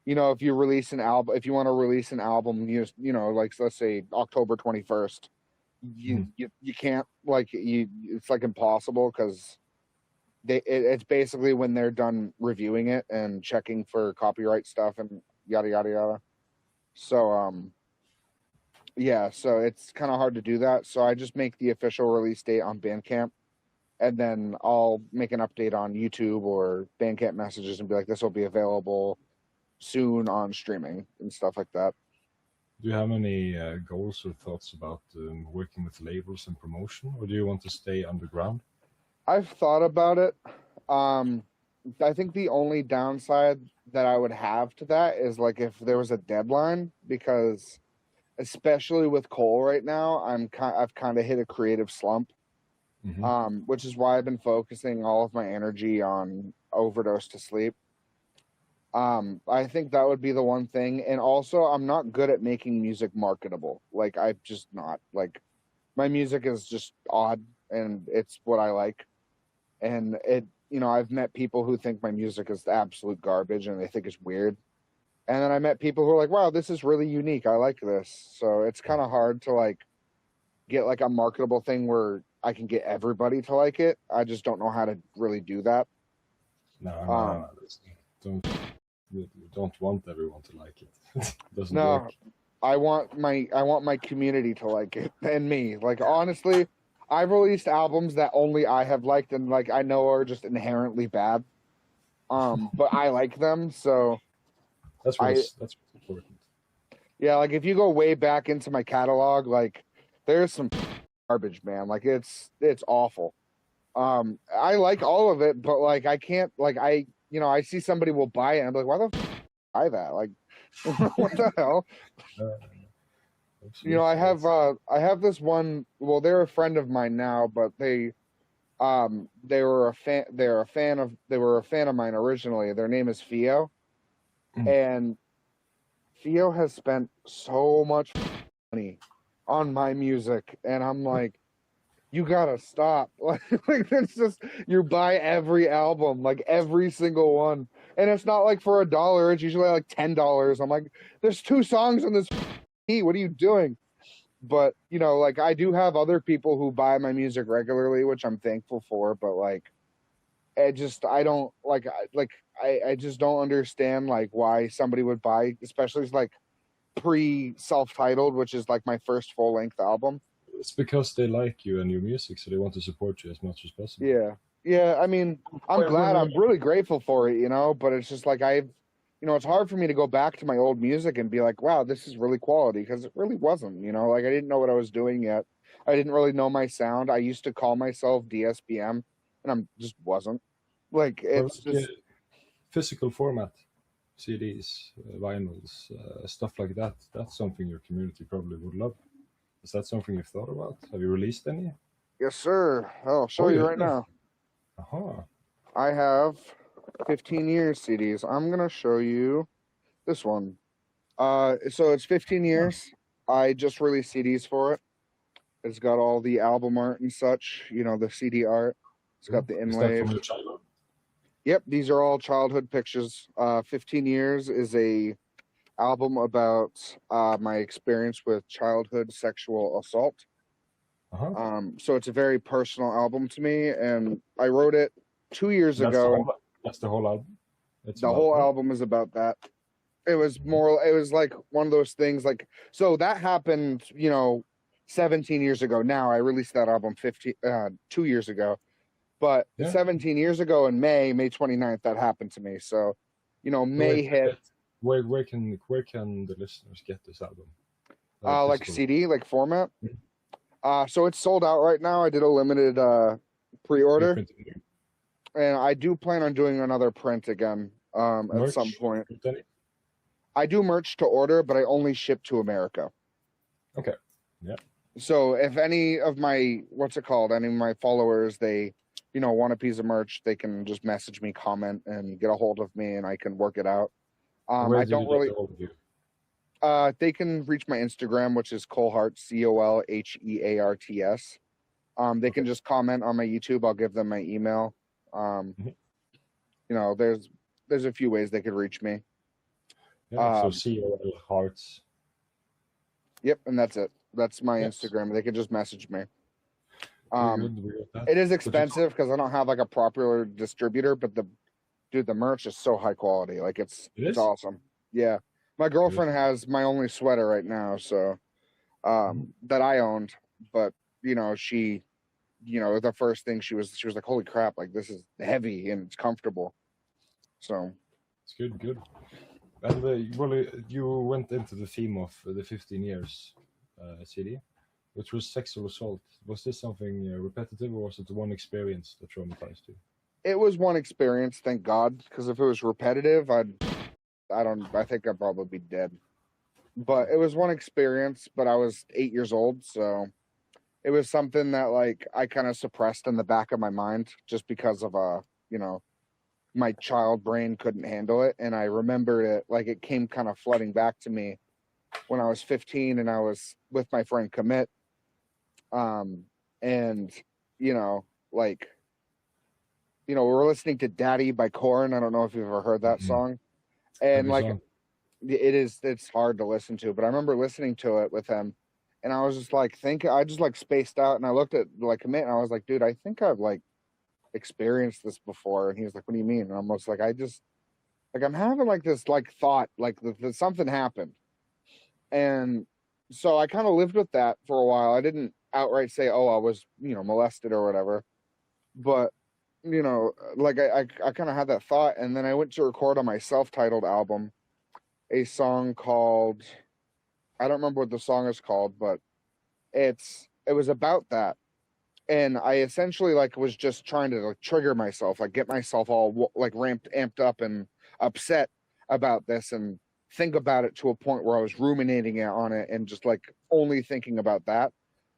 if you release an album, if you want to release an album, like let's say October 21st, you can't it's like impossible because it's basically when they're done reviewing it and checking for copyright stuff and yada yada yada. So so it's kind of hard to do that. So I just make the official release date on Bandcamp, and then I'll make an update on YouTube or Bandcamp messages and be like, this will be available soon on streaming and stuff like that. Do you have any goals or thoughts about working with labels and promotion, or do you want to stay underground? I've thought about it. I think the only downside that I would have to that is like if there was a deadline, because especially with CØL right now, I've kind of hit a creative slump, which is why I've been focusing all of my energy on Overdose to Sleep. I think that would be the one thing, and also I'm not good at making music marketable. Like I'm just not. Like my music is just odd, and it's what I like. And I've met people who think my music is absolute garbage and they think it's weird. And then I met people who are like, wow, this is really unique. I like this. So it's kind of hard to like get like a marketable thing where I can get everybody to like it. I just don't know how to really do that. No. You don't want everyone to like it. Doesn't no, work. I want my community to like it and me. Like honestly, I've released albums that only I have liked and like I know are just inherently bad. But I like them, so that's what's important. Yeah, like if you go way back into my catalog, like there's some garbage, man. Like it's awful. I like all of it, but like I can't like I see somebody will buy it and I'm like, why the buy that? Like what the hell? I have this one. Well, they're a friend of mine now, but they were a fan of mine originally. Their name is Theo, and Theo has spent so much money on my music, and I'm like, you gotta stop. Like it's just you buy every album, like every single one, and it's not like for $1. It's usually like $10. I'm like, there's 2 songs on this. What are you doing? But like I do have other people who buy my music regularly, which I'm thankful for, but like I just don't understand like why somebody would buy, especially like pre self-titled, which is like my first full-length album. it's because they like you and your music, so they want to support you as much as possible. Yeah. I mean, I'm glad. I'm really grateful for it, but it's just like it's hard for me to go back to my old music and be like, wow, this is really quality, because it really wasn't. Like I didn't know what I was doing yet. I didn't really know my sound. I used to call myself DSBM, and I'm just wasn't. Like it's just physical format. CDs, vinyls, stuff like that. That's something your community probably would love. Is that something you've thought about? Have you released any? Yes, sir. I'll show you right now. I have 15 years CDs. I'm going to show you this one. So it's 15 years. I just released CDs for it. It's got all the album art and such, the CD art. It's got the inlay. Is that from your childhood? Yep, these are all childhood pictures. 15 Years is a album about my experience with childhood sexual assault. So it's a very personal album to me, and I wrote it 2 years ago. That's the whole album? The whole album is about that. It was like one of those things, like, so that happened, 17 years ago. Now I released that album 2 years ago. But 17 years ago in May 29th, that happened to me. So, May hit. Where can the listeners get this album? Like CD, like format. So it's sold out right now. I did a limited pre-order, and I do plan on doing another print again at some point. I do merch to order, but I only ship to America. Okay. Yeah. So if any of my any of my followers, they want a piece of merch, they can just message me, comment, and get a hold of me, and I can work it out. I don't really. They can reach my Instagram, which is Colhearts, COLHEARTS. They can just comment on my YouTube. I'll give them my email. There's a few ways they could reach me. So COL Hearts. Yep, and that's it. That's my Instagram. They can just message me. It is expensive because I don't have like a proper distributor, but the merch is so high quality. Like it's awesome. Yeah. My girlfriend has my only sweater right now, so that I owned, but she the first thing she was like, holy crap, like this is heavy and it's comfortable. So it's good. And you went into the theme of the 15 years CD, which was sexual assault. Was this something repetitive, or was it one experience that traumatized you? It was one experience, thank God, because if it was repetitive, I think I'd probably be dead. But it was one experience, but I was 8 years old, so it was something that like I kind of suppressed in the back of my mind just because of my child brain couldn't handle it, and I remembered it like it came kind of flooding back to me when I was 15 and I was with my friend Commit. And we were listening to Daddy by Korn. I don't know if you've ever heard that song. And it's hard to listen to, but I remember listening to it with him, and I was just like I just like spaced out, and I looked at like Commit, and I was like, dude, I think I've like experienced this before. And he was like, what do you mean? And I'm almost like, I'm having like this like thought, like something happened. And so I kind of lived with that for a while. I didn't outright say, oh, I was, molested or whatever. But, like I kind of had that thought. And then I went to record on my self-titled album a song called, I don't remember what the song is called, but it was about that. And I essentially like was just trying to like trigger myself, like get myself all like amped up and upset about this, and think about it to a point where I was ruminating on it and just like only thinking about that.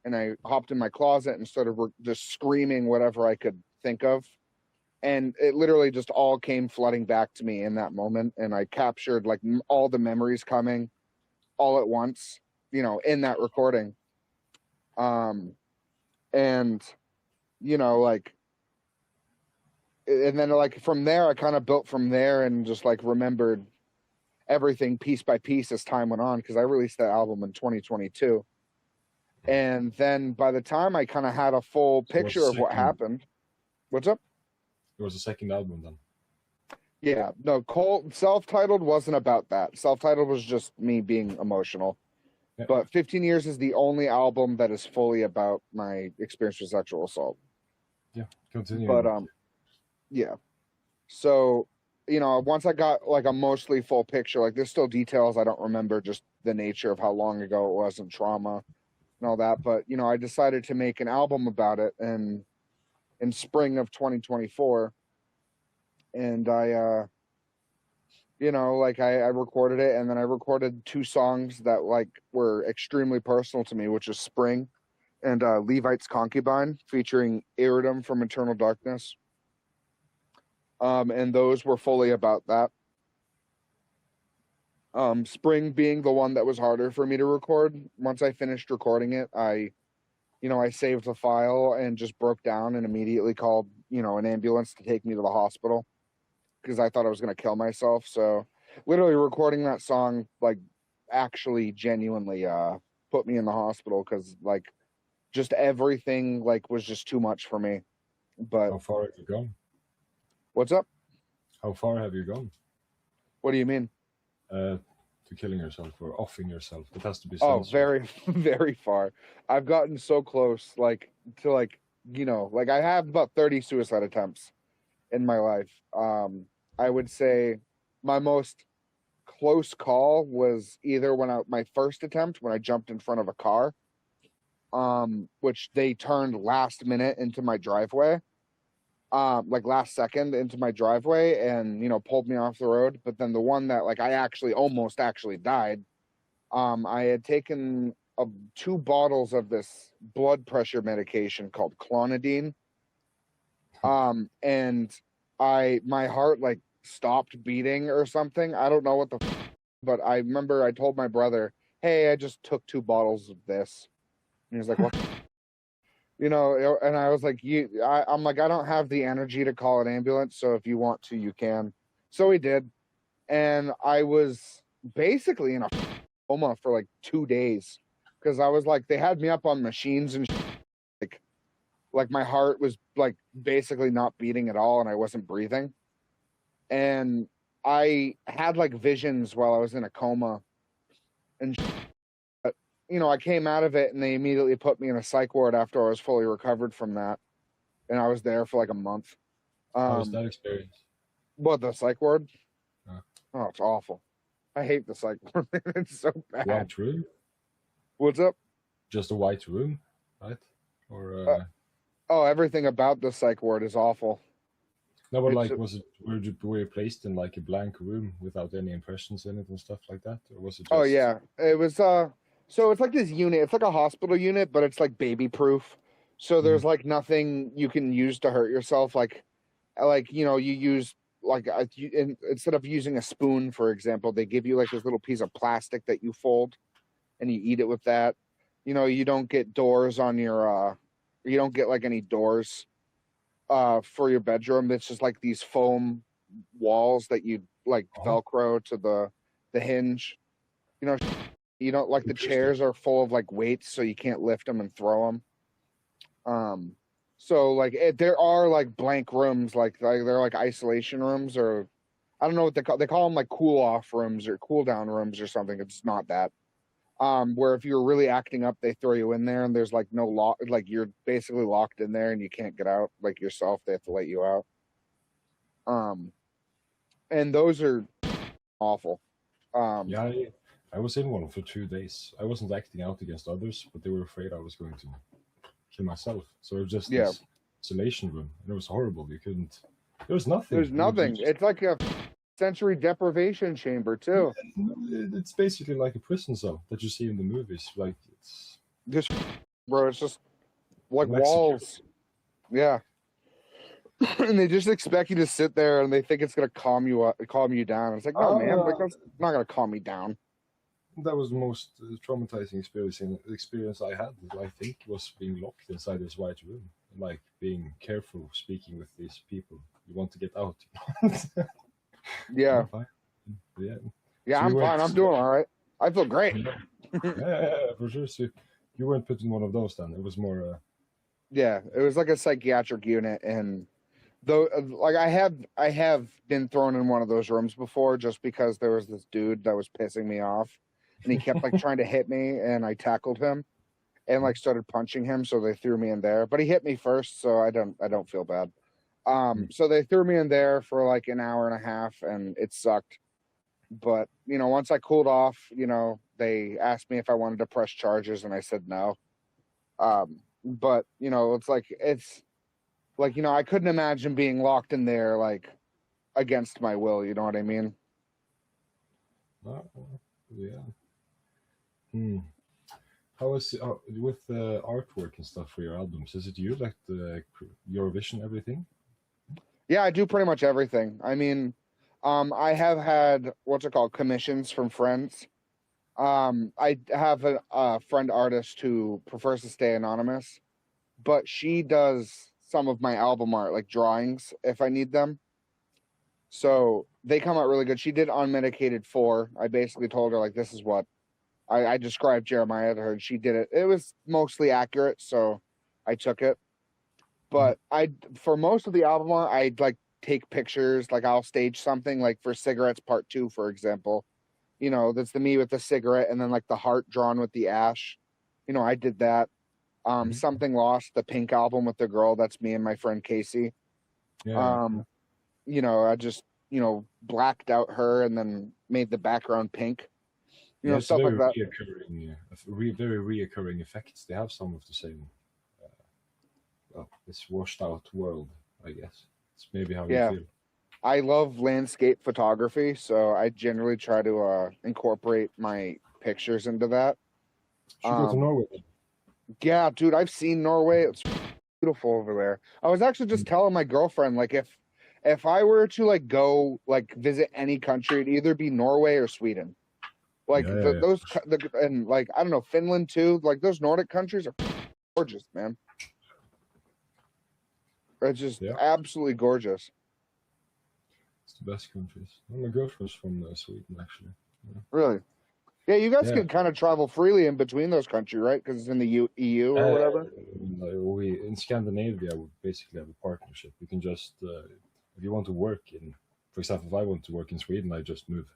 And I hopped in my closet and started just screaming whatever I could think of. And it literally just all came flooding back to me in that moment. And I captured like all the memories coming all at once, in that recording. And, like, and then like from there, I kind of built from there and just like remembered everything piece by piece as time went on, because I released that album in 2022. And then by the time I kind of had a full picture of what happened. What's up? It was a second album then. Yeah, no, self-titled wasn't about that. Self-titled was just me being emotional. Yeah. But 15 Years is the only album that is fully about my experience with sexual assault. Yeah, continue. But yeah. So, you know, once I got like a mostly full picture, like there's still details I don't remember, just the nature of how long ago it was and trauma and all that. But, you know, I decided to make an album about it and in spring of 2024. And I you know, like I recorded it, and then I recorded 2 songs that like were extremely personal to me, which is Spring and Levite's Concubine, featuring Iridum from Eternal Darkness. And those were fully about that. Spring being the one that was harder for me to record. Once I finished recording it, I saved the file and just broke down and immediately called, you know, an ambulance to take me to the hospital because I thought I was going to kill myself. So literally recording that song, like, actually genuinely put me in the hospital because, like, just everything, like, was just too much for me. But how far have you gone? What's up? How far have you gone? What do you mean? To killing yourself or offing yourself. It has to be Oh, censored. very, very far. I've gotten so close, like, to, like, you know, like, I have about 30 suicide attempts in my life. I would say my most close call was either my first attempt, when I jumped in front of a car, which they turned last minute into my driveway, like last second into my driveway, and, you know, pulled me off the road. But then the one that, like, I actually almost died, I had taken 2 bottles of this blood pressure medication called clonidine, and my heart, like, stopped beating or something. I don't know what but I remember I told my brother, hey, I just took 2 bottles of this. And he was like, what? You know, and I was like, I'm like, I don't have the energy to call an ambulance, so if you want to, you can. So he did. And I was basically in a coma for like 2 days because I was like, they had me up on machines and like my heart was like basically not beating at all and I wasn't breathing. And I had like visions while I was in a coma and you know, I came out of it and they immediately put me in a psych ward after I was fully recovered from that. And I was there for like a month. How was that experience? What, the psych ward? Oh, it's awful. I hate the psych ward. It's so bad. White room? What's up? Just a white room, right? Or everything about the psych ward is awful. No, but like, were you placed in like a blank room without any impressions in it and stuff like that, or was it just... Oh yeah, it was. So it's like this unit. It's like a hospital unit, but it's like baby proof. So there's like nothing you can use to hurt yourself. Like you know, you use like instead of using a spoon, for example, they give you like this little piece of plastic that you fold, and you eat it with that. You know, you don't get doors on your. You don't get like any doors for your bedroom. It's just like these foam walls that you like Velcro to the hinge. You know, you don't like the chairs are full of like weights, so you can't lift them and throw them. So like there are like blank rooms, like they're like isolation rooms, or I don't know what they call them, like cool off rooms or cool down rooms or something. It's not that. Where if you're really acting up, they throw you in there and there's like no lock, like you're basically locked in there and you can't get out like yourself. They have to let you out. And those are awful. Yeah, I was in one for 2 days. I wasn't acting out against others, but they were afraid I was going to kill myself. So it was just this isolation room, and it was horrible. You couldn't. There was nothing. There's nothing. It's like a sensory deprivation chamber too. It's basically like a prison cell that you see in the movies. Like it's just, bro. It's just like walls. Yeah. And they just expect you to sit there, and they think it's gonna calm you down. It's like, no, man, like that's not gonna calm me down. That was the most traumatizing experience I had. I think was being locked inside this white room, and like being careful speaking with these people. You want to get out. Yeah. Yeah. Yeah, so I'm fine. I'm doing all right. I feel great. Yeah, for sure. So you weren't put in one of those then. It was more. Yeah, it was like a psychiatric unit, and though, like I have been thrown in one of those rooms before, just because there was this dude that was pissing me off, and he kept like trying to hit me, and I tackled him and like started punching him, so they threw me in there. But he hit me first, so I don't feel bad. So they threw me in there for like an hour and a half, and it sucked. But once I cooled off, they asked me if I wanted to press charges, and I said no. But it's like I couldn't imagine being locked in there like against my will. You know what I mean? Yeah. How is it, with the artwork and stuff for your albums? Is it you, like your vision, everything? Yeah, I do pretty much everything. I mean, I have had commissions from friends. I have a friend artist who prefers to stay anonymous, but she does some of my album art, like drawings, if I need them. So they come out really good. She did Unmedicated 4. I basically told her like, this is what I described Jeremiah to her, and she did it. It was mostly accurate, so I took it. But for most of the album art, I'd like take pictures. Like I'll stage something, like for Cigarettes Part 2, for example. That's the me with the cigarette, and then like the heart drawn with the ash. I did that. Something Lost, the Pink album with the girl. That's me and my friend Casey. Yeah. I just blacked out her and then made the background pink. Stuff like that. Very reoccurring effects. They have some of the same. This washed out world, I guess. It's maybe how you feel. I love landscape photography, so I generally try to incorporate my pictures into that. Should go to Norway. Yeah, dude, I've seen Norway. It's beautiful over there. I was actually just telling my girlfriend, like, if I were to like go like visit any country, it'd either be Norway or Sweden. Like and like I don't know, Finland too. Like those Nordic countries are gorgeous, man. It's just absolutely gorgeous. It's the best countries. Well, my girlfriend's from Sweden, actually. Yeah. Really? Yeah, you guys can kind of travel freely in between those countries, right? Because it's in the EU or whatever. We in Scandinavia, we basically have a partnership. You can just, if you want to work in, for example, if I want to work in Sweden, I just move.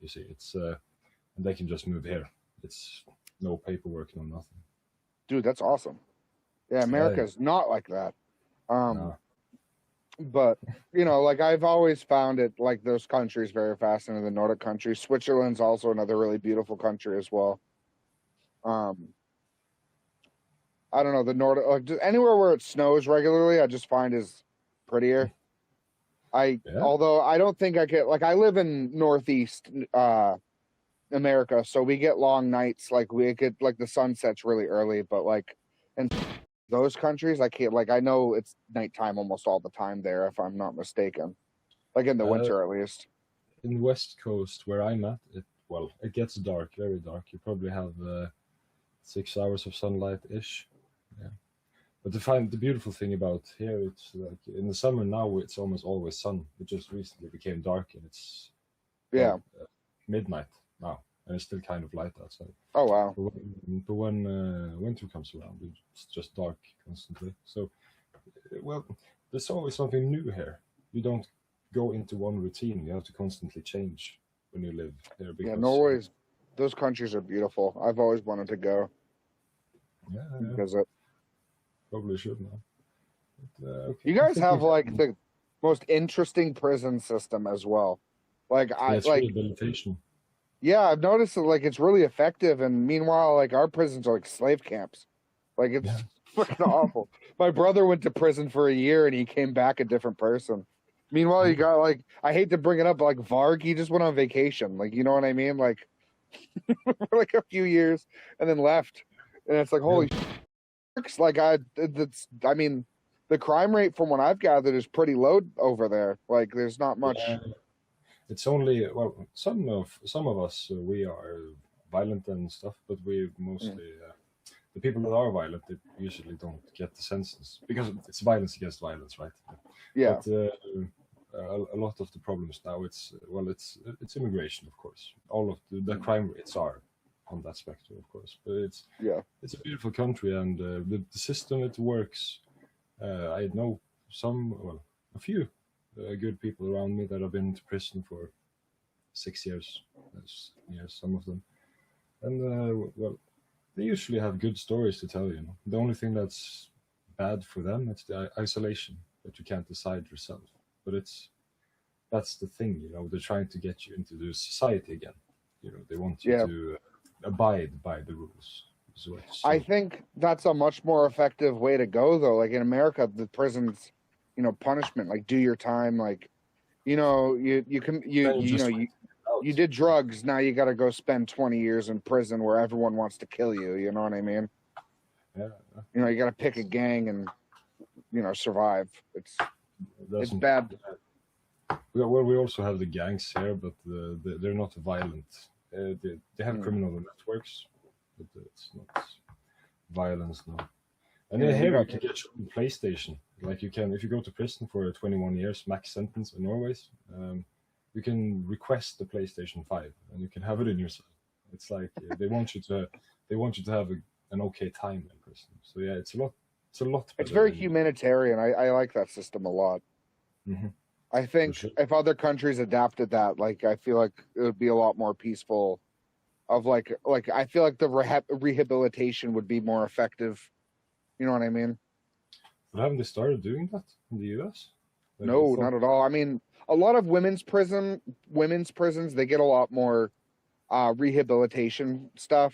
You see, it's and they can just move here. It's no paperwork, no nothing. Dude, that's awesome. Yeah, America's not like that. No. But like I've always found it like those countries very fascinating. The Nordic countries. Switzerland's also another really beautiful country as well. I don't know, the Nordic, like just anywhere where it snows regularly, I just find is prettier. Although I don't think I get, like, I live in Northeast America, so we get long nights. Like we get like the sun sets really early, but like in those countries, I can't, like, I know it's nighttime almost all the time there, if I'm not mistaken. Like in the winter, at least. In West Coast, where I'm at, it gets dark, very dark. You probably have 6 hours of sunlight ish. Yeah. But the beautiful thing about here, it's like in the summer now, it's almost always sun. It just recently became dark, and it's midnight now, and it's still kind of light outside. Oh wow! But when winter comes around, it's just dark constantly. So, there's always something new here. You don't go into one routine. You have to constantly change when you live here. Because, Norway's, those countries are beautiful. I've always wanted to go. Visit. Probably should now. But, okay. You guys have like the most interesting prison system as well. Like rehabilitation. Yeah, I've noticed that like it's really effective, and meanwhile, like our prisons are like slave camps. Like it's fucking awful. My brother went to prison for a year and he came back a different person. Meanwhile, you got like, I hate to bring it up, but like Varg, he just went on vacation. Like, you know what I mean? Like for like a few years and then left. And it's like, holy shit. Like I mean, the crime rate from what I've gathered is pretty low over there. Like there's not much. It's only, some of us, we are violent and stuff, but we mostly, the people that are violent, they usually don't get the sentence because it's violence against violence, right? Yeah. But a lot of the problems now, it's immigration, of course. All of the crime rates are on that spectrum, of course. But it's a beautiful country, and the system, it works. I know a few good people around me that have been to prison for 6 years. Some of them. And well, they usually have good stories to tell. The only thing that's bad for them is the isolation, that you can't decide yourself. But that's the thing. They're trying to get you into the society again. They want you to abide by the rules. So I think that's a much more effective way to go, though. Like in America, the prisons, punishment, like do your time, like, you did drugs, now you got to go spend 20 years in prison where everyone wants to kill you. You know what I mean? Yeah. You got to pick a gang and survive. It's bad. Well, we also have the gangs here, but they're not violent. They have criminal networks, but it's not violence now. And then here you can get your own PlayStation. Like you can, if you go to prison for 21 years max sentence in Norway, you can request the PlayStation 5 and you can have it in your cell. It's like they want you to have an okay time in prison. So yeah, it's a lot. It's very humanitarian. I like that system a lot. Mm-hmm. I think if other countries adapted that, like I feel like it would be a lot more peaceful. Of like I feel like the rehabilitation would be more effective. You know what I mean? But haven't they started doing that in the US? No, not at all. I mean, a lot of women's prisons, they get a lot more rehabilitation stuff.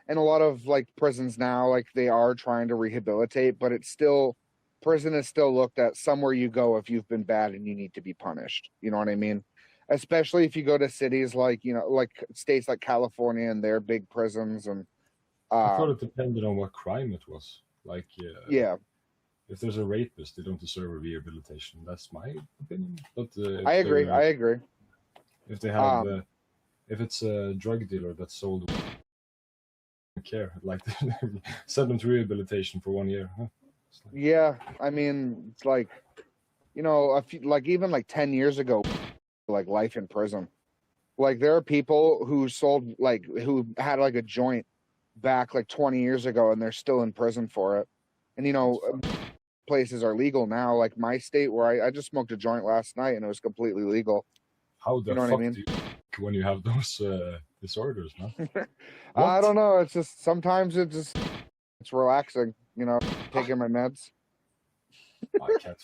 And a lot of like prisons now, like they are trying to rehabilitate, but it's still, prison is still looked at somewhere you go if you've been bad and you need to be punished. You know what I mean? Especially if you go to cities like, like states like California and their big prisons. And I thought it depended on what crime it was. Like, yeah. If there's a rapist, they don't deserve a rehabilitation. That's my opinion. But I agree. If they have, if it's a drug dealer that sold, don't care. Like, send them to rehabilitation for 1 year. Huh? Yeah, I mean, it's like, even like 10 years ago, like life in prison. Like there are people who sold, like, who had like a joint back like 20 years ago and they're still in prison for it. And, places are legal now. Like my state where I just smoked a joint last night and it was completely legal. How the fuck do you when you have those disorders, man? I don't know. It's just sometimes it's relaxing, taking my meds. I can't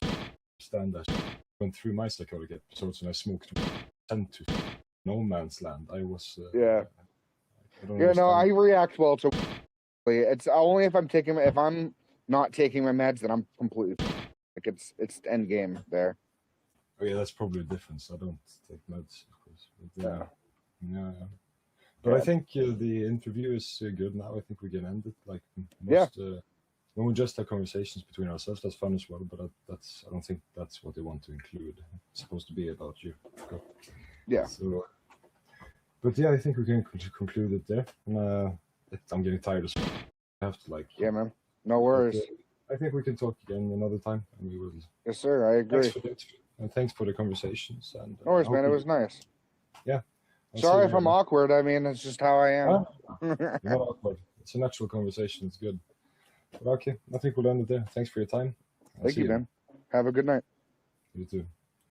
stand that. Went through my psychotic episodes and I smoked 10 to no man's land. I was I react well to. It's only if I'm not taking my meds that I'm completely like it's end game there. Oh yeah, that's probably a difference. I don't take meds, of course. But, yeah. But I think the interview is good now. I think we can end it. Like when we just have conversations between ourselves, that's fun as well. But I don't think that's what they want to include. It's supposed to be about you. Yeah. So, but yeah, I think we can conclude it there. I'm getting tired of. I have to Yeah, man. No worries. I think we can talk again another time, and we will. Yes, sir. I agree. Thanks for the conversations. And no worries, man. It was nice. Yeah. Sorry if I'm awkward. I mean, it's just how I am. You're not awkward. It's a natural conversation. It's good. But okay, I think we'll end it there. Thanks for your time. Thank you, man. Have a good night. You too.